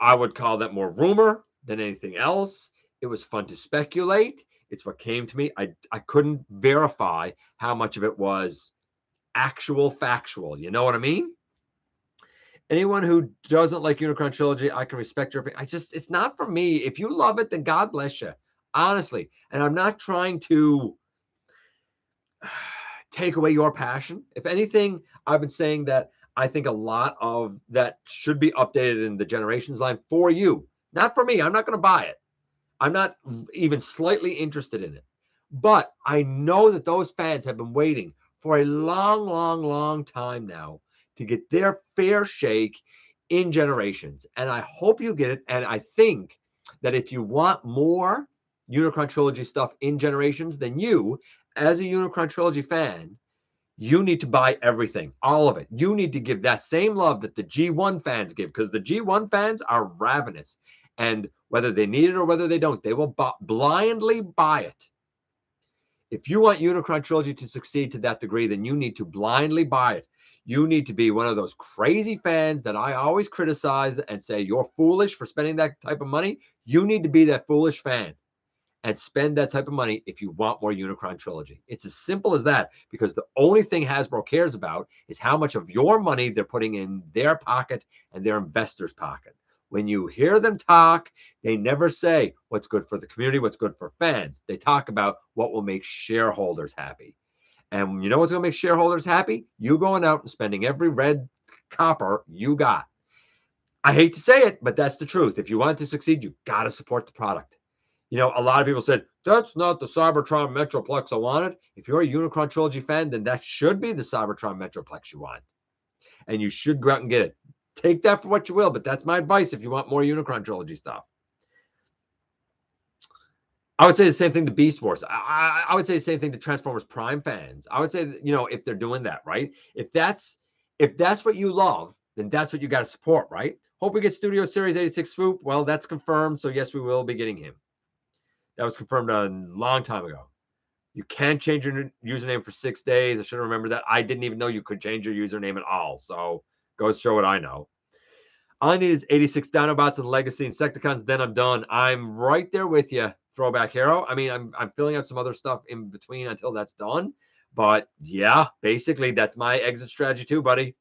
I would call that more rumor than anything else. It was fun to speculate. It's what came to me. I couldn't verify how much of it was actual factual. You know what I mean? Anyone who doesn't like Unicron Trilogy, I can respect your opinion. It's not for me. If you love it, then God bless you. Honestly. And I'm not trying to take away your passion. If anything, I've been saying that I think a lot of that should be updated in the Generations line for you, not for me. I'm not going to buy it. I'm not even slightly interested in it. But I know that those fans have been waiting for a long, long, long time now to get their fair shake in Generations. And I hope you get it. And I think that if you want more Unicron Trilogy stuff in Generations, then you, as a Unicron Trilogy fan, you need to buy everything, all of it. You need to give that same love that the G1 fans give, because the G1 fans are ravenous. And whether they need it or whether they don't, they will blindly buy it. If you want Unicron Trilogy to succeed to that degree, then you need to blindly buy it. You need to be one of those crazy fans that I always criticize and say, you're foolish for spending that type of money. You need to be that foolish fan and spend that type of money if you want more Unicron Trilogy. It's as simple as that, because the only thing Hasbro cares about is how much of your money they're putting in their pocket and their investors' pocket. When you hear them talk, they never say what's good for the community, what's good for fans. They talk about what will make shareholders happy. And you know what's going to make shareholders happy? You going out and spending every red copper you got. I hate to say it, but that's the truth. If you want to succeed, you got to support the product. You know, a lot of people said, that's not the Cybertron Metroplex I wanted. If you're a Unicron Trilogy fan, then that should be the Cybertron Metroplex you want. And you should go out and get it. Take that for what you will, but that's my advice if you want more Unicron Trilogy stuff. I would say the same thing to Beast Wars. I would say the same thing to Transformers Prime fans. I would say that, you know, if they're doing that, right? If that's what you love, then that's what you got to support, right? Hope we get Studio Series 86 Swoop. Well, that's confirmed. So yes, we will be getting him. That was confirmed a long time ago. You can't change your username for 6 days. I should have remembered that. I didn't even know you could change your username at all. So go show what I know. All I need is 86 Dinobots and Legacy Insecticons. Then I'm done. I'm right there with you, Throwback Hero. I mean, I'm filling out some other stuff in between until that's done. But yeah, basically that's my exit strategy too, buddy.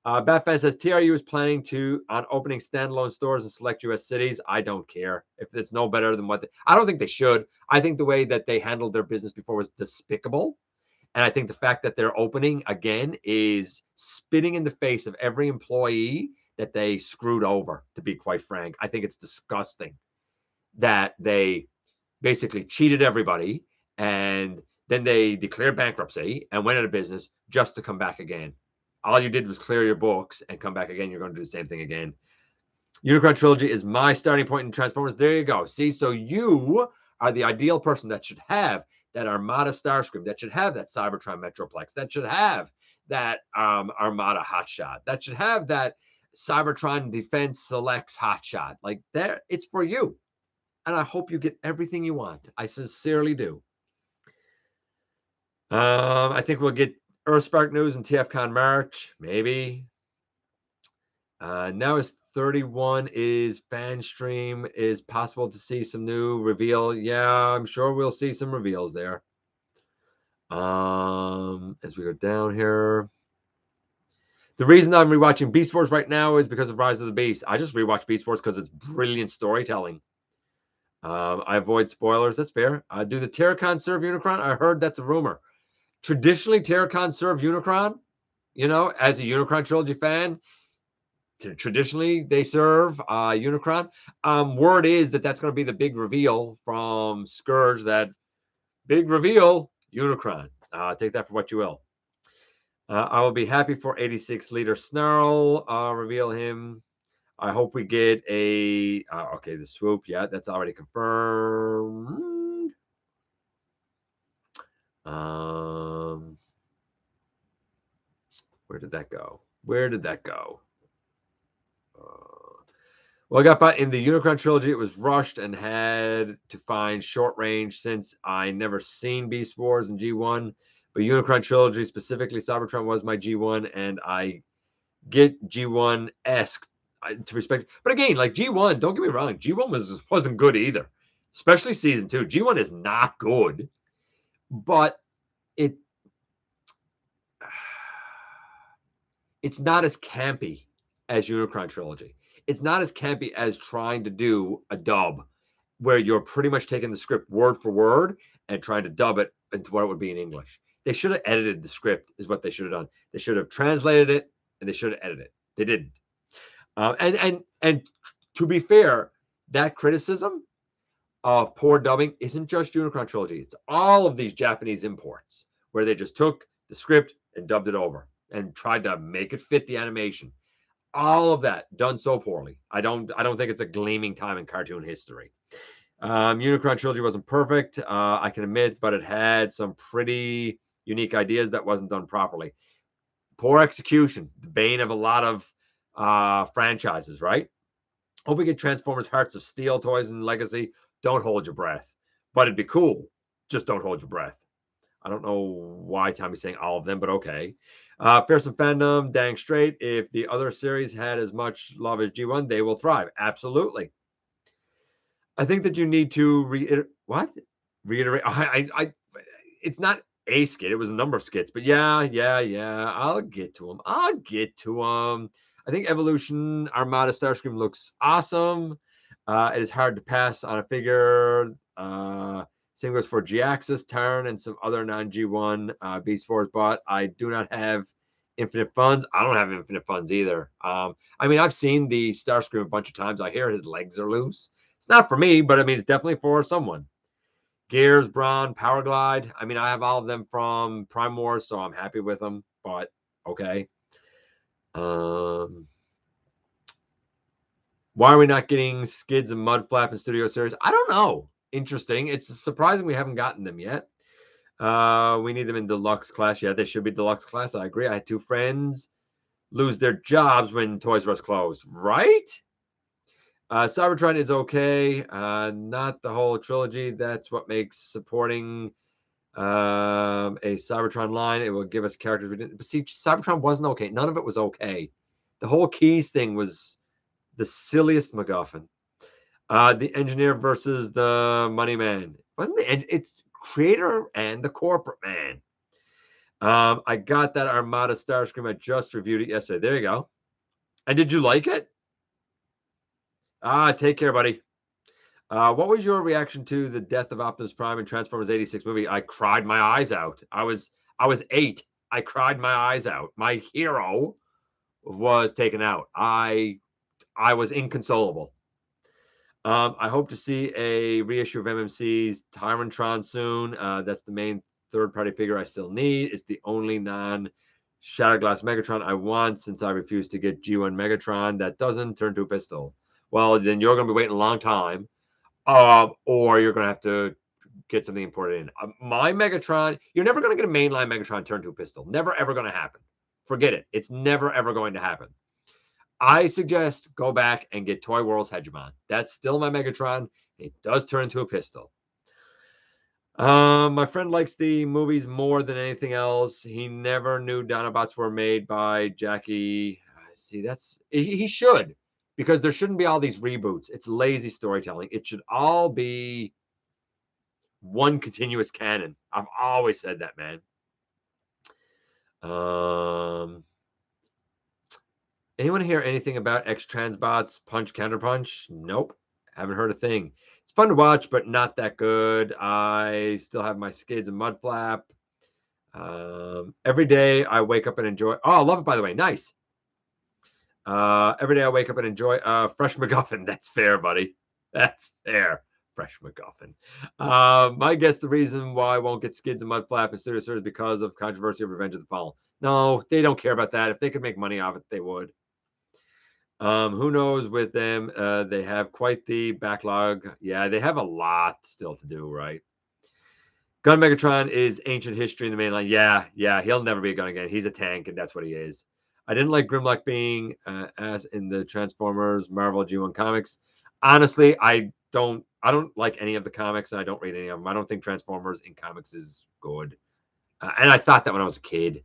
Batfan says TRU is planning on opening standalone stores in select U.S. cities. I don't care if it's no better than I don't think they should. I think the way that they handled their business before was despicable. And I think the fact that they're opening again is spitting in the face of every employee that they screwed over, to be quite frank. I think it's disgusting that they basically cheated everybody and then they declared bankruptcy and went out of business just to come back again. All you did was clear your books and come back again. You're going to do the same thing again. Unicron Trilogy is my starting point in Transformers. There you go. See, so you are the ideal person that should have that Armada Starscream, that should have that Cybertron Metroplex, that should have that Armada Hotshot, that should have that Cybertron Defense Selects Hotshot. Like there, it's for you. And I hope you get everything you want. I sincerely do. I think we'll get EarthSpark news and TFCon March, maybe. Now is 31 is fan stream. Is possible to see some new reveal? Yeah, I'm sure we'll see some reveals there. As we go down here. The reason I'm rewatching Beast Wars right now is because of Rise of the Beast. I just rewatched Beast Wars because it's brilliant storytelling. I avoid spoilers. That's fair. Do the Terracon serve Unicron? I heard that's a rumor. Traditionally, Terracon serve Unicron. You know, as a Unicron trilogy fan, traditionally they serve Unicron. Word is that that's going to be the big reveal from Scourge. That big reveal, Unicron. Take that for what you will. I will be happy for 86 liter Snarl. Reveal him. I hope we get a okay, the swoop. Yeah, that's already confirmed. Where did that go? Where did that go? Well, I got in the Unicron trilogy. It was rushed and had to find short range since I never seen Beast Wars and G1. But Unicron trilogy, specifically Cybertron, was my G1, and I get G1 esque to respect. But again, like G1, don't get me wrong, G1 wasn't good either, especially season 2. G1 is not good, but it's not as campy as Unicron trilogy. It's not as campy as trying to do a dub where you're pretty much taking the script word for word and trying to dub it into what it would be in English. They should have edited the script, is what they should have done. They should have translated it and they should have edited it. They didn't. And to be fair, that criticism of poor dubbing isn't just Unicron trilogy. It's all of these Japanese imports where they just took the script and dubbed it over and tried to make it fit the animation. All of that done so poorly. I don't think it's a gleaming time in cartoon history. Unicron trilogy wasn't perfect, I can admit, but it had some pretty unique ideas that wasn't done properly. Poor execution, the bane of a lot of franchises, right? Hope we get Transformers Hearts of Steel toys in Legacy. Don't hold your breath, but it'd be cool. Just don't hold your breath. I don't know why Tommy's saying all of them, but okay. Fearsome Fandom, dang straight. If the other series had as much love as G1, they will thrive. Absolutely. I think that you need to reiterate. It's not a skit. It was a number of skits, but yeah. I'll get to them. I think Evolution Armada Starscream looks awesome. It is hard to pass on a figure. Same goes for G-Axis, Tarn, and some other non-G1 Beast Wars, but I do not have infinite funds. I don't have infinite funds either. I mean, I've seen the Starscream a bunch of times. I hear his legs are loose. It's not for me, but I mean, it's definitely for someone. Gears, Brawn, Power Glide. I mean, I have all of them from Prime Wars, so I'm happy with them, but okay. Why are we not getting Skids and Mudflap in Studio Series? I don't know. Interesting. It's surprising we haven't gotten them yet. We need them in deluxe class. Yeah, they should be deluxe class. I agree. I had two friends lose their jobs when Toys R Us closed, right? Cybertron is okay. Not the whole trilogy. That's what makes supporting a Cybertron line. It will give us characters we didn't. But see, Cybertron wasn't okay. None of it was okay. The whole Keys thing was the silliest MacGuffin. The engineer versus the money man. Wasn't it's creator and the corporate man. I got that Armada Starscream. I just reviewed it yesterday. There you go. And did you like it? Take care, buddy. What was your reaction to the death of Optimus Prime in Transformers '86 movie? I cried my eyes out. I was 8. I cried my eyes out. My hero was taken out. I was inconsolable. I hope to see a reissue of MMC's Tyrantron soon. That's the main third-party figure I still need. It's the only non-Shatterglass Megatron I want since I refuse to get G1 Megatron that doesn't turn to a pistol. well, then you're going to be waiting a long time, or you're going to have to get something imported in. My Megatron, you're never going to get a mainline Megatron turned to a pistol. Never, ever going to happen. Forget it. It's never, ever going to happen. I suggest go back and get Toy World's Hegemon. That's still my Megatron. It does turn into a pistol. My friend likes the movies more than anything else. He never knew Dinobots were made by Jackie. See, he should, because there shouldn't be all these reboots. It's lazy storytelling. It should all be one continuous canon. I've always said that, man. Anyone hear anything about X-Transbots Punch Counterpunch? Nope. Haven't heard a thing. It's fun to watch, but not that good. I still have my Skids and Mudflap. Every day I wake up and enjoy. Oh, I love it, by the way. Nice. Every day I wake up and enjoy fresh MacGuffin. That's fair, buddy. That's fair. Fresh MacGuffin. I guess the reason why I won't get Skids and Mudflap and Studio Series is because of controversy of Revenge of the Fallen. No, they don't care about that. If they could make money off it, they would. Who knows with them? They have quite the backlog. Yeah, they have a lot still to do, right? Gun Megatron is ancient history in the mainline. Yeah, he'll never be a gun again. He's a tank, and that's what he is. I didn't like Grimlock being as in the Transformers Marvel G1 comics. Honestly, I don't like any of the comics, and I don't read any of them. I don't think Transformers in comics is good. And I thought that when I was a kid.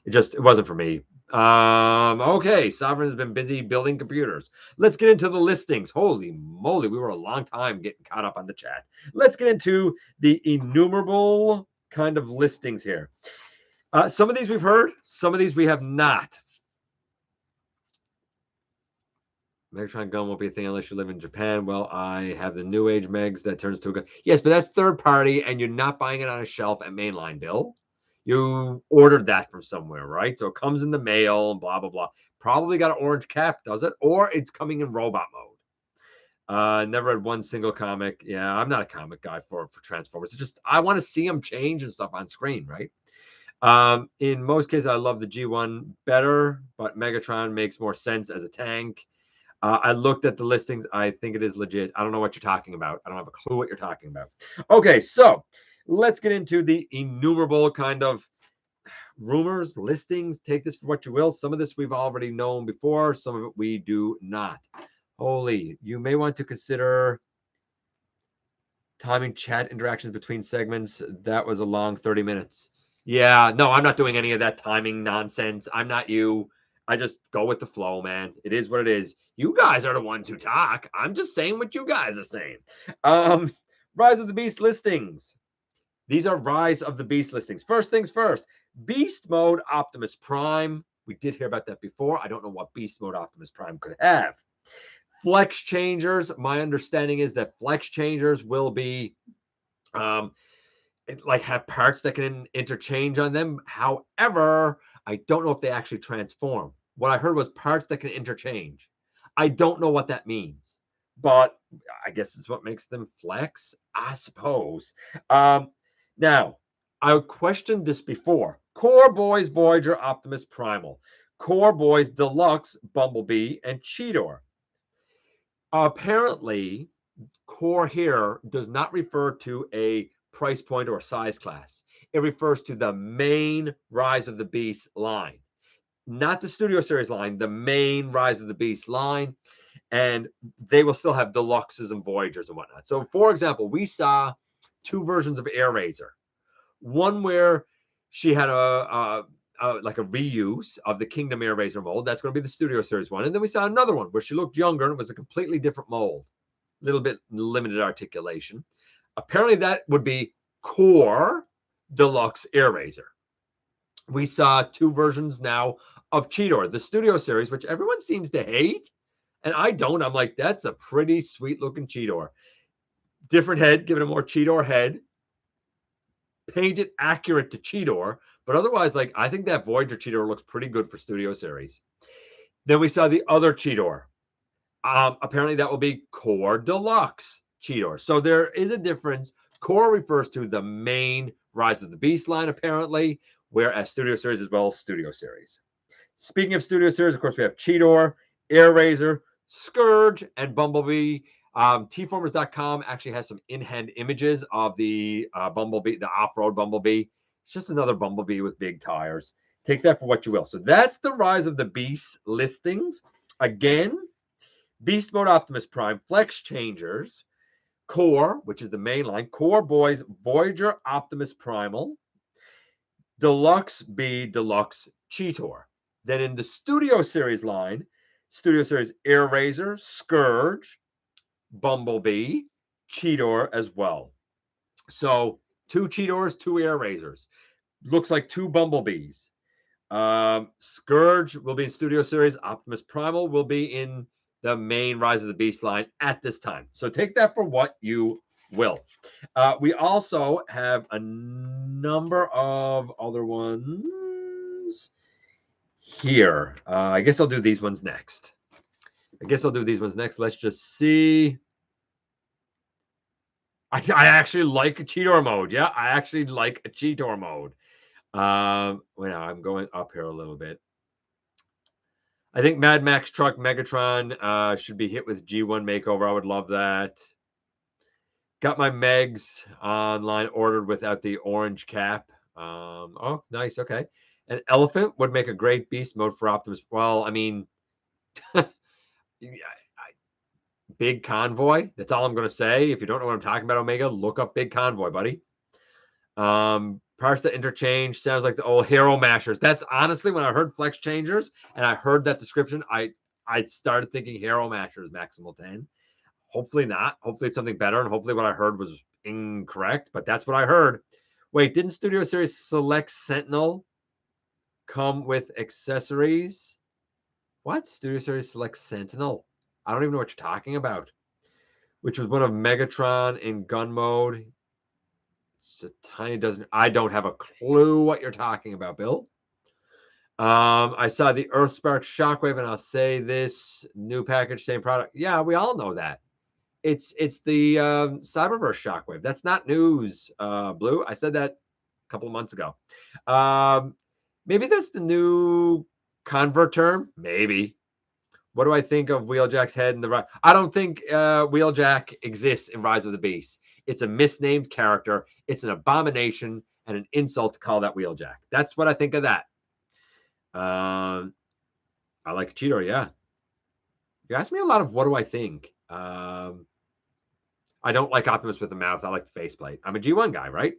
It wasn't for me. Okay, Sovereign has been busy building computers. Let's get into the listings. Holy moly, we were a long time getting caught up on the chat. Let's get into the innumerable kind of listings here. Some of these we've heard, some of these we have not. Megatron gun won't be a thing unless you live in Japan. Well, I have the New Age Megs that turns to a gun. Yes, but that's third party, and you're not buying it on a shelf at mainline, Bill. You ordered that from somewhere, right? So it comes in the mail and blah, blah, blah. Probably got an orange cap, does it? Or it's coming in robot mode. Never read one single comic. Yeah, I'm not a comic guy for Transformers. It's just, I want to see them change and stuff on screen, right? In most cases, I love the G1 better, but Megatron makes more sense as a tank. I looked at the listings. I think it is legit. I don't know what you're talking about. I don't have a clue what you're talking about. Okay, so let's get into the innumerable kind of rumors, listings. Take this for what you will. Some of this we've already known before. Some of it we do not. Holy, you may want to consider timing chat interactions between segments. That was a long 30 minutes. Yeah, no, I'm not doing any of that timing nonsense. I'm not you. I just go with the flow, man. It is what it is. You guys are the ones who talk. I'm just saying what you guys are saying. Rise of the Beast listings. These are Rise of the Beast listings. First things first, Beast Mode Optimus Prime. We did hear about that before. I don't know what Beast Mode Optimus Prime could have. Flex Changers. My understanding is that Flex Changers will be like have parts that can interchange on them. However, I don't know if they actually transform. What I heard was parts that can interchange. I don't know what that means, but I guess it's what makes them flex, I suppose. Now, I questioned this before. Core Boys Voyager Optimus Primal, Core Boys Deluxe Bumblebee, and Cheetor. Apparently, Core here does not refer to a price point or size class. It refers to the main Rise of the Beast line, not the Studio Series line, the main Rise of the Beast line. And they will still have Deluxes and Voyagers and whatnot. So, for example, we saw two versions of Air Razor. One where she had like a reuse of the Kingdom Air Razor mold. That's going to be the Studio Series one. And then we saw another one where she looked younger and it was a completely different mold. A little bit limited articulation. Apparently that would be Core Deluxe Air Razor. We saw two versions now of Cheetor, the Studio Series, which everyone seems to hate. And I don't. I'm like, that's a pretty sweet looking Cheetor. Different head, give it a more Cheetor head. Paint it accurate to Cheetor. But otherwise, like, I think that Voyager Cheetor looks pretty good for Studio Series. Then we saw the other Cheetor. Apparently that will be Core Deluxe Cheetor. So there is a difference. Core refers to the main Rise of the Beast line, apparently, whereas Studio Series as well, Studio Series. Speaking of Studio Series, of course, we have Cheetor, Air Razor, Scourge, and Bumblebee. Tformers.com actually has some in-hand images of the Bumblebee, the off-road Bumblebee. It's just another Bumblebee with big tires. Take that for what you will. So that's the Rise of the Beast listings. Again, Beast Mode Optimus Prime, Flex Changers, Core, which is the main line, Core Boys, Voyager Optimus Primal, Deluxe B, Deluxe Cheetor. Then in the Studio Series line, Studio Series Air Razor, Scourge, Bumblebee, Cheetor as well. So 2 Cheetors, 2 Air Razors. Looks like 2 Bumblebees. Scourge will be in Studio Series. Optimus Primal will be in the main Rise of the Beast line at this time. So take that for what you will. We also have a number of other ones here. I guess I'll do these ones next. Let's just see. I actually like a Cheetor mode. Yeah, I actually like a Cheetor mode. Well, I'm going up here a little bit. I think Mad Max Truck Megatron should be hit with G1 makeover. I would love that. Got my Megs online ordered without the orange cap. Oh, nice. Okay. An elephant would make a great beast mode for Optimus. Well, I mean, Big Convoy. That's all I'm going to say. If you don't know what I'm talking about, Omega, look up Big Convoy, buddy. Parse the interchange sounds like the old Hero Mashers. That's honestly, when I heard Flex Changers and I heard that description, I started thinking Hero Mashers Maximal 10. Hopefully not. Hopefully it's something better, and hopefully what I heard was incorrect, but that's what I heard. Wait, didn't Studio Series Select Sentinel come with accessories? What? Studio Series Select Sentinel? I don't even know what you're talking about. Which was one of Megatron in gun mode. It's a tiny dozen. I don't have a clue what you're talking about, Bill. I saw the EarthSpark Shockwave, and I'll say this new package, same product. Yeah, we all know that. It's the Cyberverse Shockwave. That's not news, Blue. I said that a couple of months ago. Maybe that's the new convert term. Maybe. What do I think of Wheeljack's head in the? I don't think Wheeljack exists in Rise of the Beast. It's a misnamed character. It's an abomination and an insult to call that Wheeljack. That's what I think of that. I like Cheetor, yeah. You asked me a lot of what do I think. I don't like Optimus with the mouth. I like the faceplate. I'm a G1 guy, right?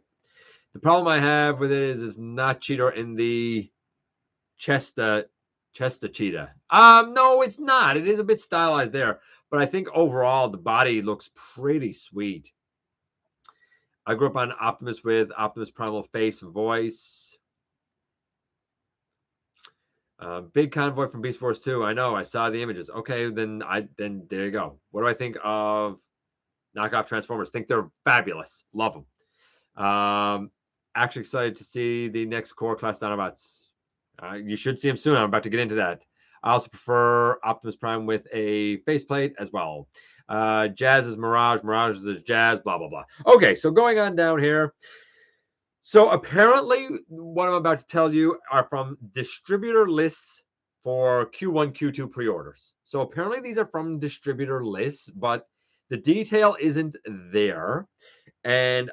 The problem I have with it is not Cheetor in the Chesta Cheetah. No, it's not. It is a bit stylized there, but I think overall the body looks pretty sweet. I grew up on Optimus with Optimus Primal face and voice. Big Convoy from Beast Force 2. I know. I saw the images. Okay, then there you go. What do I think of knockoff Transformers? Think they're fabulous. Love them. Actually excited to see the next core class Dinobots. You should see them soon. I'm about to get into that. I also prefer Optimus Prime with a faceplate as well. Jazz is Mirage. Mirage is Jazz. Blah, blah, blah. Okay, so going on down here. So apparently what I'm about to tell you are from distributor lists for Q1, Q2 pre-orders. So apparently these are from distributor lists, but the detail isn't there. And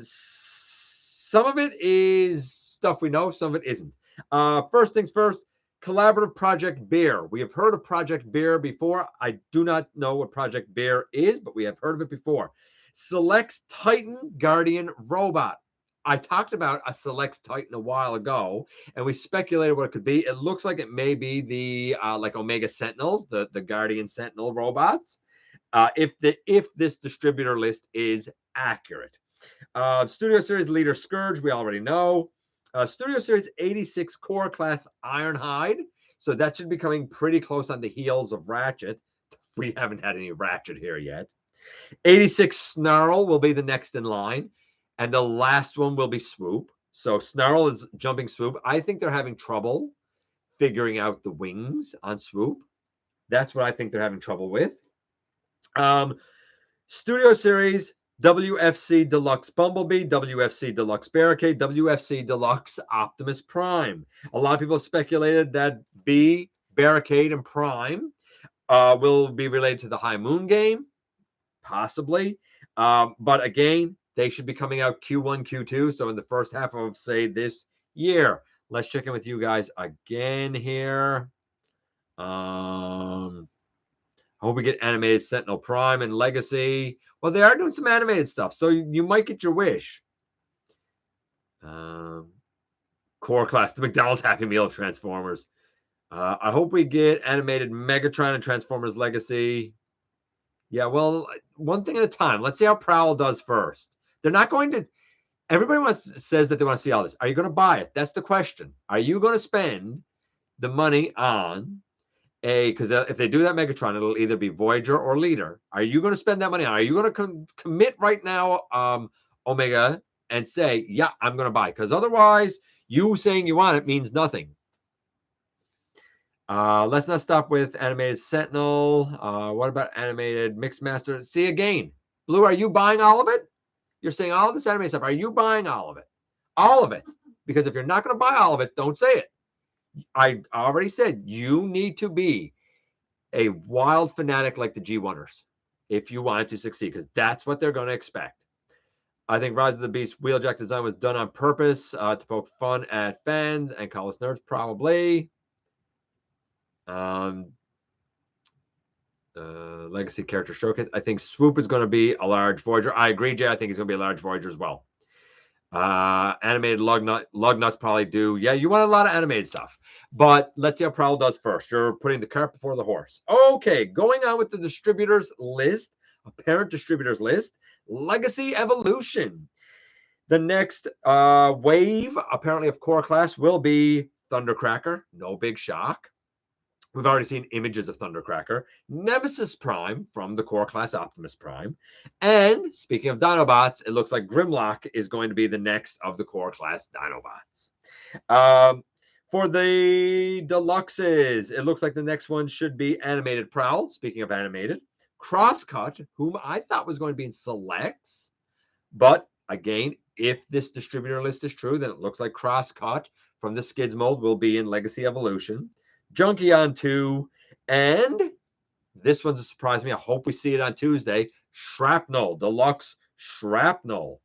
some of it is stuff we know, some of it isn't. First things first, collaborative Project Bear. We have heard of Project Bear before. I do not know what Project Bear is, but we have heard of it before. Selects Titan Guardian Robot. I talked about a Selects Titan a while ago, and we speculated what it could be. It looks like it may be the like Omega Sentinels, the Guardian Sentinel robots. If this distributor list is accurate. Studio Series leader Scourge, we already know. Studio Series 86 core class Ironhide. So that should be coming pretty close on the heels of Ratchet. We haven't had any Ratchet here yet. 86 Snarl will be the next in line. And the last one will be Swoop. So Snarl is jumping Swoop. I think they're having trouble figuring out the wings on Swoop. That's what I think they're having trouble with. Studio Series WFC Deluxe Bumblebee, WFC Deluxe Barricade, WFC Deluxe Optimus Prime. A lot of people have speculated that B, Barricade, and Prime will be related to the High Moon game, possibly. But again, they should be coming out Q1, Q2. So in the first half of, say, this year. Let's check in with you guys again here. I hope we get animated Sentinel Prime and Legacy. Well, they are doing some animated stuff, so you might get your wish. Core Class, the McDonald's Happy Meal of Transformers. I hope we get animated Megatron and Transformers Legacy. Yeah, well, one thing at a time. Let's see how Prowl does first. They're not going to... Everybody says that they want to see all this. Are you going to buy it? That's the question. Are you going to spend the money on because if they do that Megatron, it'll either be Voyager or Leader. Are you going to spend that money on? Are you going to commit right now, Omega, and say, yeah, I'm going to buy? Because otherwise, you saying you want it means nothing. Let's not stop with animated Sentinel. What about animated Mixmaster? See, again, Blue, are you buying all of it? You're saying all of this animated stuff. Are you buying all of it? All of it. Because if you're not going to buy all of it, don't say it. I already said you need to be a wild fanatic like the G1ers if you want to succeed, because that's what they're going to expect. I think Rise of the Beast wheeljack design was done on purpose to poke fun at fans and call us nerds, probably. Legacy character showcase. I think Swoop is going to be a large Voyager. I agree, Jay. I think he's going to be a large Voyager as well. Animated Lugnuts probably do. Yeah, you want a lot of animated stuff. But let's see how Prowl does first. You're putting the cart before the horse. Okay, going on with the distributors list, apparent distributors list, Legacy Evolution. The next wave, apparently, of Core Class will be Thundercracker. No big shock. We've already seen images of Thundercracker, Nemesis Prime from the Core Class Optimus Prime. And speaking of Dinobots, it looks like Grimlock is going to be the next of the Core Class Dinobots. For the deluxes, it looks like the next one should be Animated Prowl. Speaking of animated, Crosscut, whom I thought was going to be in Selects. But again, if this distributor list is true, then it looks like Crosscut from the Skids mold will be in Legacy Evolution. Junkie on 2, and this one's a surprise to me. I hope we see it on Tuesday. Shrapnel, Deluxe Shrapnel.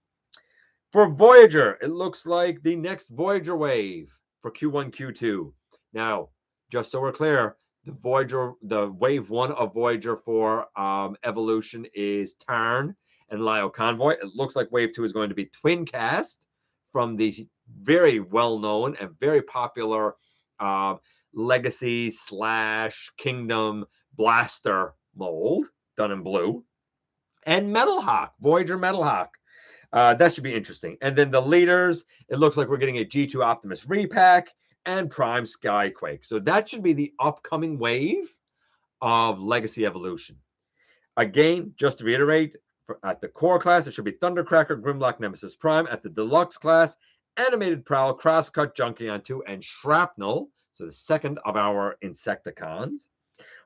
For Voyager, it looks like the next Voyager wave for Q1, Q2. Now, just so we're clear, the wave 1 of Voyager for Evolution is Tarn and Lio Convoy. It looks like wave 2 is going to be Twin Cast from the very well-known and very popular Legacy / Kingdom Blaster mold done in blue, and Metal Hawk, Voyager Metal Hawk. That should be interesting. And then the leaders, it looks like we're getting a G2 Optimus repack and Prime Skyquake. So that should be the upcoming wave of Legacy Evolution. Again, just to reiterate, at the Core Class, it should be Thundercracker, Grimlock, Nemesis Prime. At the Deluxe Class, Animated Prowl, Crosscut, Junkie on 2, and Shrapnel. So the second of our Insecticons.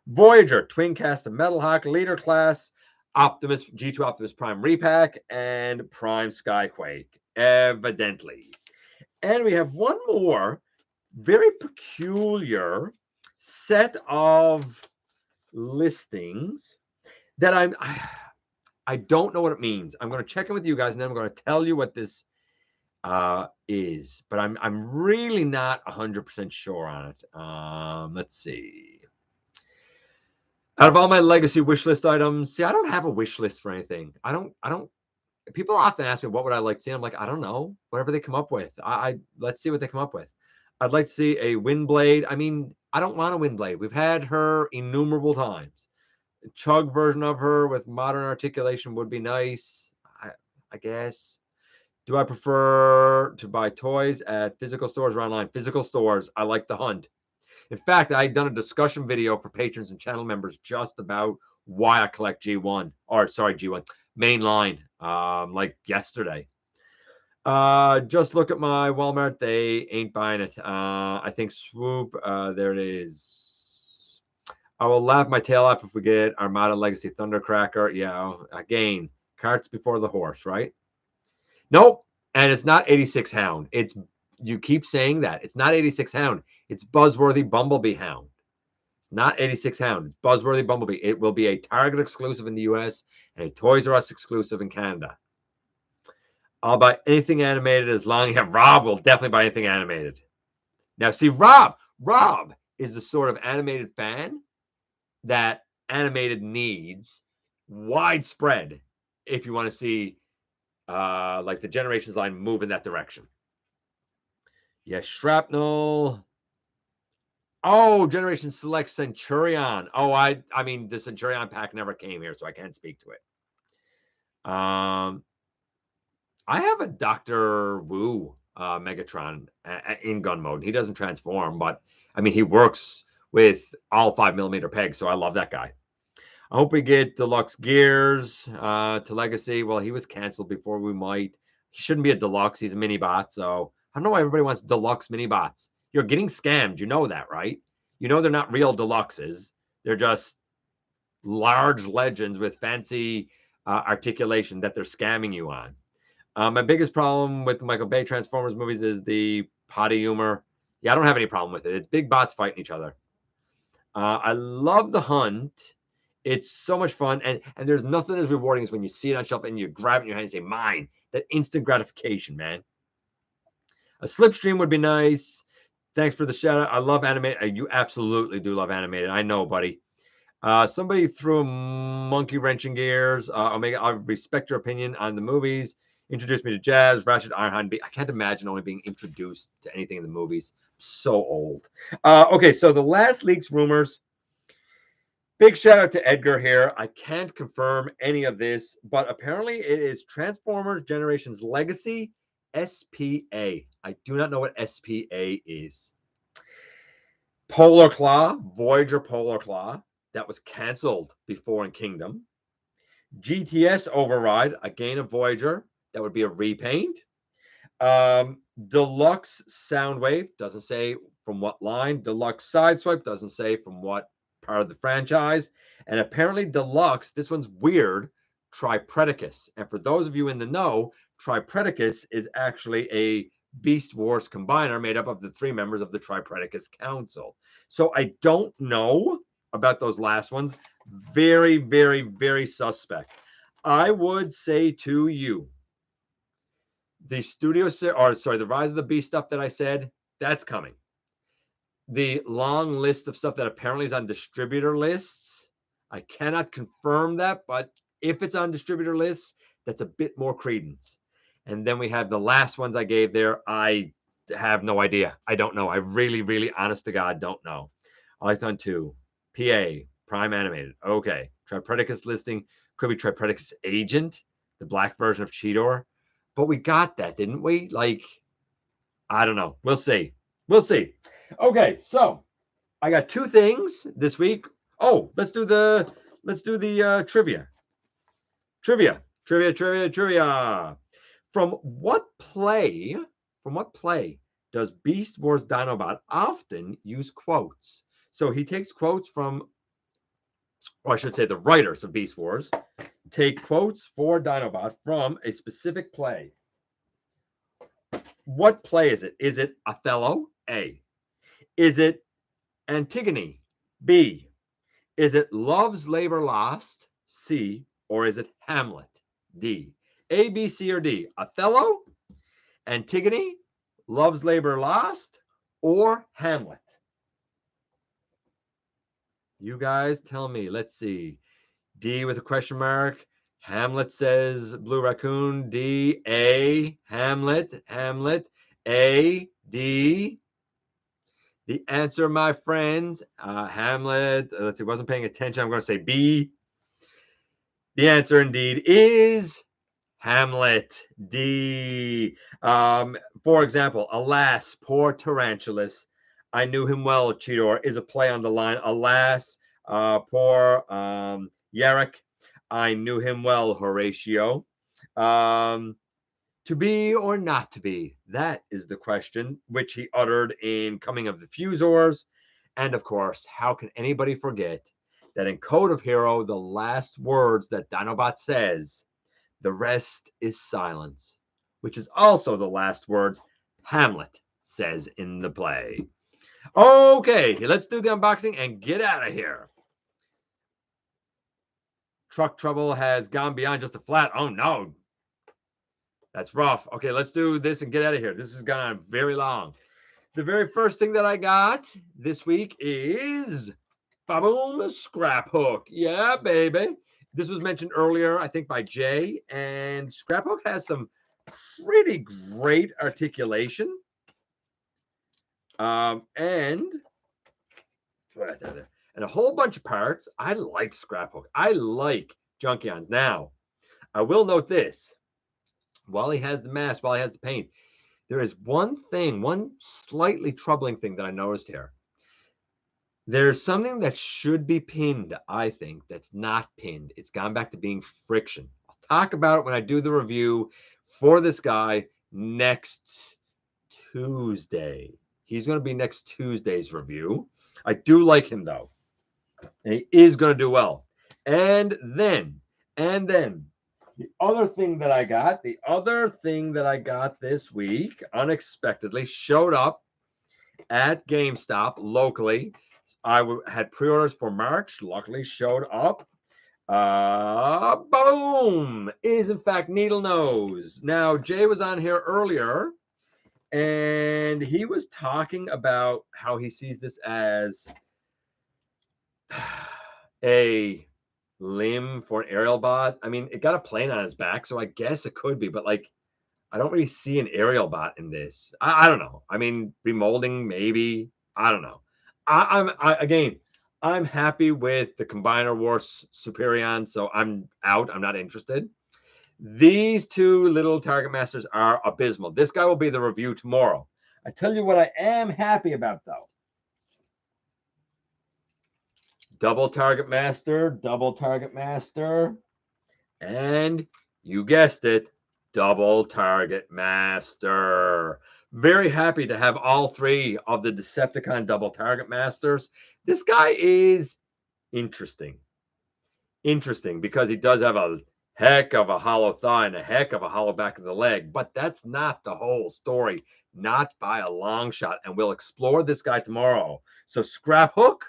Voyager, Twin Cast of Metal Hawk, Leader Class, Optimus, G2 Optimus Prime Repack, and Prime Skyquake, evidently. And we have one more very peculiar set of listings that I don't know what it means. I'm going to check in with you guys, and then I'm going to tell you what this is, but I'm really not 100% sure on it. Let's see. Out of all my Legacy wish list items, see, I don't have a wish list for anything. I don't. People often ask me what would I like to see. I'm like, I don't know. Whatever they come up with. Let's see what they come up with. I'd like to see a Windblade. I mean, I don't want a Windblade. We've had her innumerable times. A Chug version of her with modern articulation would be nice. I guess. Do I prefer to buy toys at physical stores or online? Physical stores. I like the hunt. In fact, I've done a discussion video for patrons and channel members just about why I collect G1. Mainline, like yesterday. Just look at my Walmart. They ain't buying it. I think Swoop, there it is. I will laugh my tail off if we get Armada Legacy Thundercracker. Yeah, again, carts before the horse, right? Nope. And it's not 86 Hound. You keep saying that. It's not 86 Hound. It's Buzzworthy Bumblebee Hound. Not 86 Hound. It's Buzzworthy Bumblebee. It will be a Target exclusive in the US and a Toys R Us exclusive in Canada. I'll buy anything animated as long as Rob will definitely buy anything animated. Now, see, Rob is the sort of animated fan that animated needs widespread if you want to see like the Generations line move in that direction. Yes, Shrapnel. Oh, Generation Select Centurion. Oh, I mean, the Centurion pack never came here, so I can't speak to it. I have a Dr. Wu Megatron in gun mode. He doesn't transform, but I mean, he works with all 5mm pegs, so I love that guy. I hope we get Deluxe Gears to Legacy. Well, he was canceled before we might. He shouldn't be a Deluxe. He's a mini bot, so I don't know why everybody wants Deluxe mini bots. You're getting scammed. You know that, right? You know they're not real Deluxes. They're just large legends with fancy articulation that they're scamming you on. My biggest problem with the Michael Bay Transformers movies is the potty humor. Yeah, I don't have any problem with it. It's big bots fighting each other. I love the hunt. It's so much fun, and there's nothing as rewarding as when you see it on shelf and you grab it in your hand and say, "Mine." That instant gratification, man. A slipstream would be nice. Thanks for the shout out. I love animated. You absolutely do love animated. I know, buddy. Somebody threw a monkey wrenching gears. Omega, I respect your opinion on the movies. Introduced me to Jazz, Ratchet, Ironhide. I can't imagine only being introduced to anything in the movies. So old. Okay, so the last leaks rumors. Big shout out to Edgar here. I can't confirm any of this, but apparently it is Transformers Generations Legacy SPA. I do not know what SPA is. Polar Claw, Voyager Polar Claw, that was canceled before in Kingdom. GTS Override, again a Voyager, that would be a repaint. Deluxe Soundwave, doesn't say from what line. Deluxe Sideswipe, doesn't say from what part of the franchise. And apparently Deluxe, this one's weird, Tripredacus. And for those of you in the know, Tripredacus is actually a Beast Wars combiner made up of the 3 members of the Tripredacus Council. So I don't know about those last ones. Very, very, very suspect. I would say to you, the the Rise of the Beast stuff that I said, that's coming. The long list of stuff that apparently is on distributor lists, I cannot confirm that, but if it's on distributor lists, that's a bit more credence. And then we have the last ones I gave there. I have no idea. I don't know. I really, really, honest to God, don't know. Icon 2, PA, Prime Animated. Okay. Tripredacus listing. Could be Tripredacus Agent, the black version of Cheetor. But we got that, didn't we? Like, I don't know. We'll see. We'll see. Okay, so I got 2 things this week. Oh, let's do the trivia. Trivia. From what play does Beast Wars Dinobot often use quotes? So he takes quotes from, or I should say the writers of Beast Wars take quotes for Dinobot from a specific play. What play is it? Is it Othello? A. Is it Antigone? B. Is it Love's Labor Lost? C. Or is it Hamlet? D. A, B, C, or D? Othello, Antigone, Love's Labor Lost, or Hamlet? You guys tell me. Let's see. D with a question mark. Hamlet says Blue Raccoon. D. A. Hamlet. A. D. The answer, my friends, Hamlet. Let's see, wasn't paying attention. I'm going to say B. The answer indeed is Hamlet. D. For example, alas, poor Tarantulas. I knew him well, Cheetor, is a play on the line. Alas, poor Yarrick. I knew him well, Horatio. To be or not to be? That is the question which he uttered in Coming of the Fusors. And of course, how can anybody forget that in Code of Hero, the last words that Dinobot says, the rest is silence, which is also the last words Hamlet says in the play. Okay, let's do the unboxing and get out of here. Truck trouble has gone beyond just a flat. Oh no, that's rough. Okay, let's do this and get out of here. This has gone on very long. The very first thing that I got this week is boom, scrap hook. Yeah, baby. This was mentioned earlier, I think, by Jay, and scrap hook has some pretty great articulation. And a whole bunch of parts. I like scrap hook. I like Junkions. Now, I will note this. While he has the mask, while he has the paint, there is one thing, one slightly troubling thing that I noticed here. There's something that should be pinned, I think, that's not pinned. It's gone back to being friction. I'll talk about it when I do the review for this guy next Tuesday. He's going to be next Tuesday's review. I do like him, though. And he is going to do well. And then, the other thing that I got this week, unexpectedly, showed up at GameStop locally. I had pre-orders for March, luckily showed up. Boom! Is in fact Needle Nose. Now, Jay was on here earlier, and he was talking about how he sees this as a limb for an aerial bot. I mean, it got a plane on his back, so I guess it could be, but like, I don't really see an aerial bot in this. I don't know. I mean, remolding, maybe. I don't know. I'm happy with the Combiner Wars Superion, so I'm out. I'm not interested. These two little Target Masters are abysmal. This guy will be the review tomorrow. I tell you what I am happy about, though. Double Target Master, and you guessed it, Double Target Master. Very happy to have all three of the Decepticon Double Target Masters. This guy is interesting. Interesting because he does have a heck of a hollow thigh and a heck of a hollow back of the leg, but that's not the whole story, not by a long shot. And we'll explore this guy tomorrow. So Scrap Hook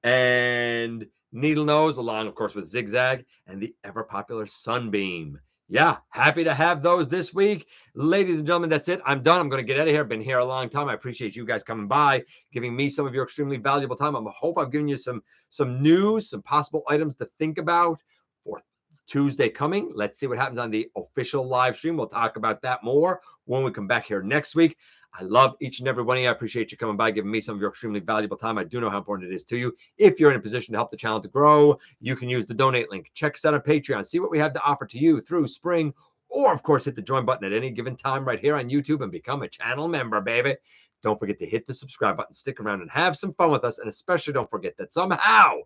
and Needle Nose, along, of course, with Zigzag and the ever-popular Sunbeam. Yeah, happy to have those this week. Ladies and gentlemen, that's it. I'm done. I'm going to get out of here. Been here a long time. I appreciate you guys coming by, giving me some of your extremely valuable time. I hope I've given you some news, some possible items to think about for Tuesday coming. Let's see what happens on the official live stream. We'll talk about that more when we come back here next week. I love each and every one of you. I appreciate you coming by, giving me some of your extremely valuable time. I do know how important it is to you. If you're in a position to help the channel to grow, you can use the donate link. Check us out on Patreon. See what we have to offer to you through spring. Or, of course, hit the join button at any given time right here on YouTube and become a channel member, baby. Don't forget to hit the subscribe button. Stick around and have some fun with us. And especially don't forget that somehow,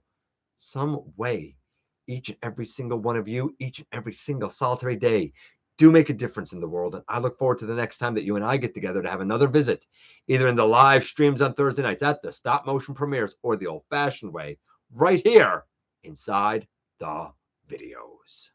some way, each and every single one of you, each and every single solitary day, do make a difference in the world. And I look forward to the next time that you and I get together to have another visit, either in the live streams on Thursday nights at the stop motion premieres or the old fashioned way right here inside the videos.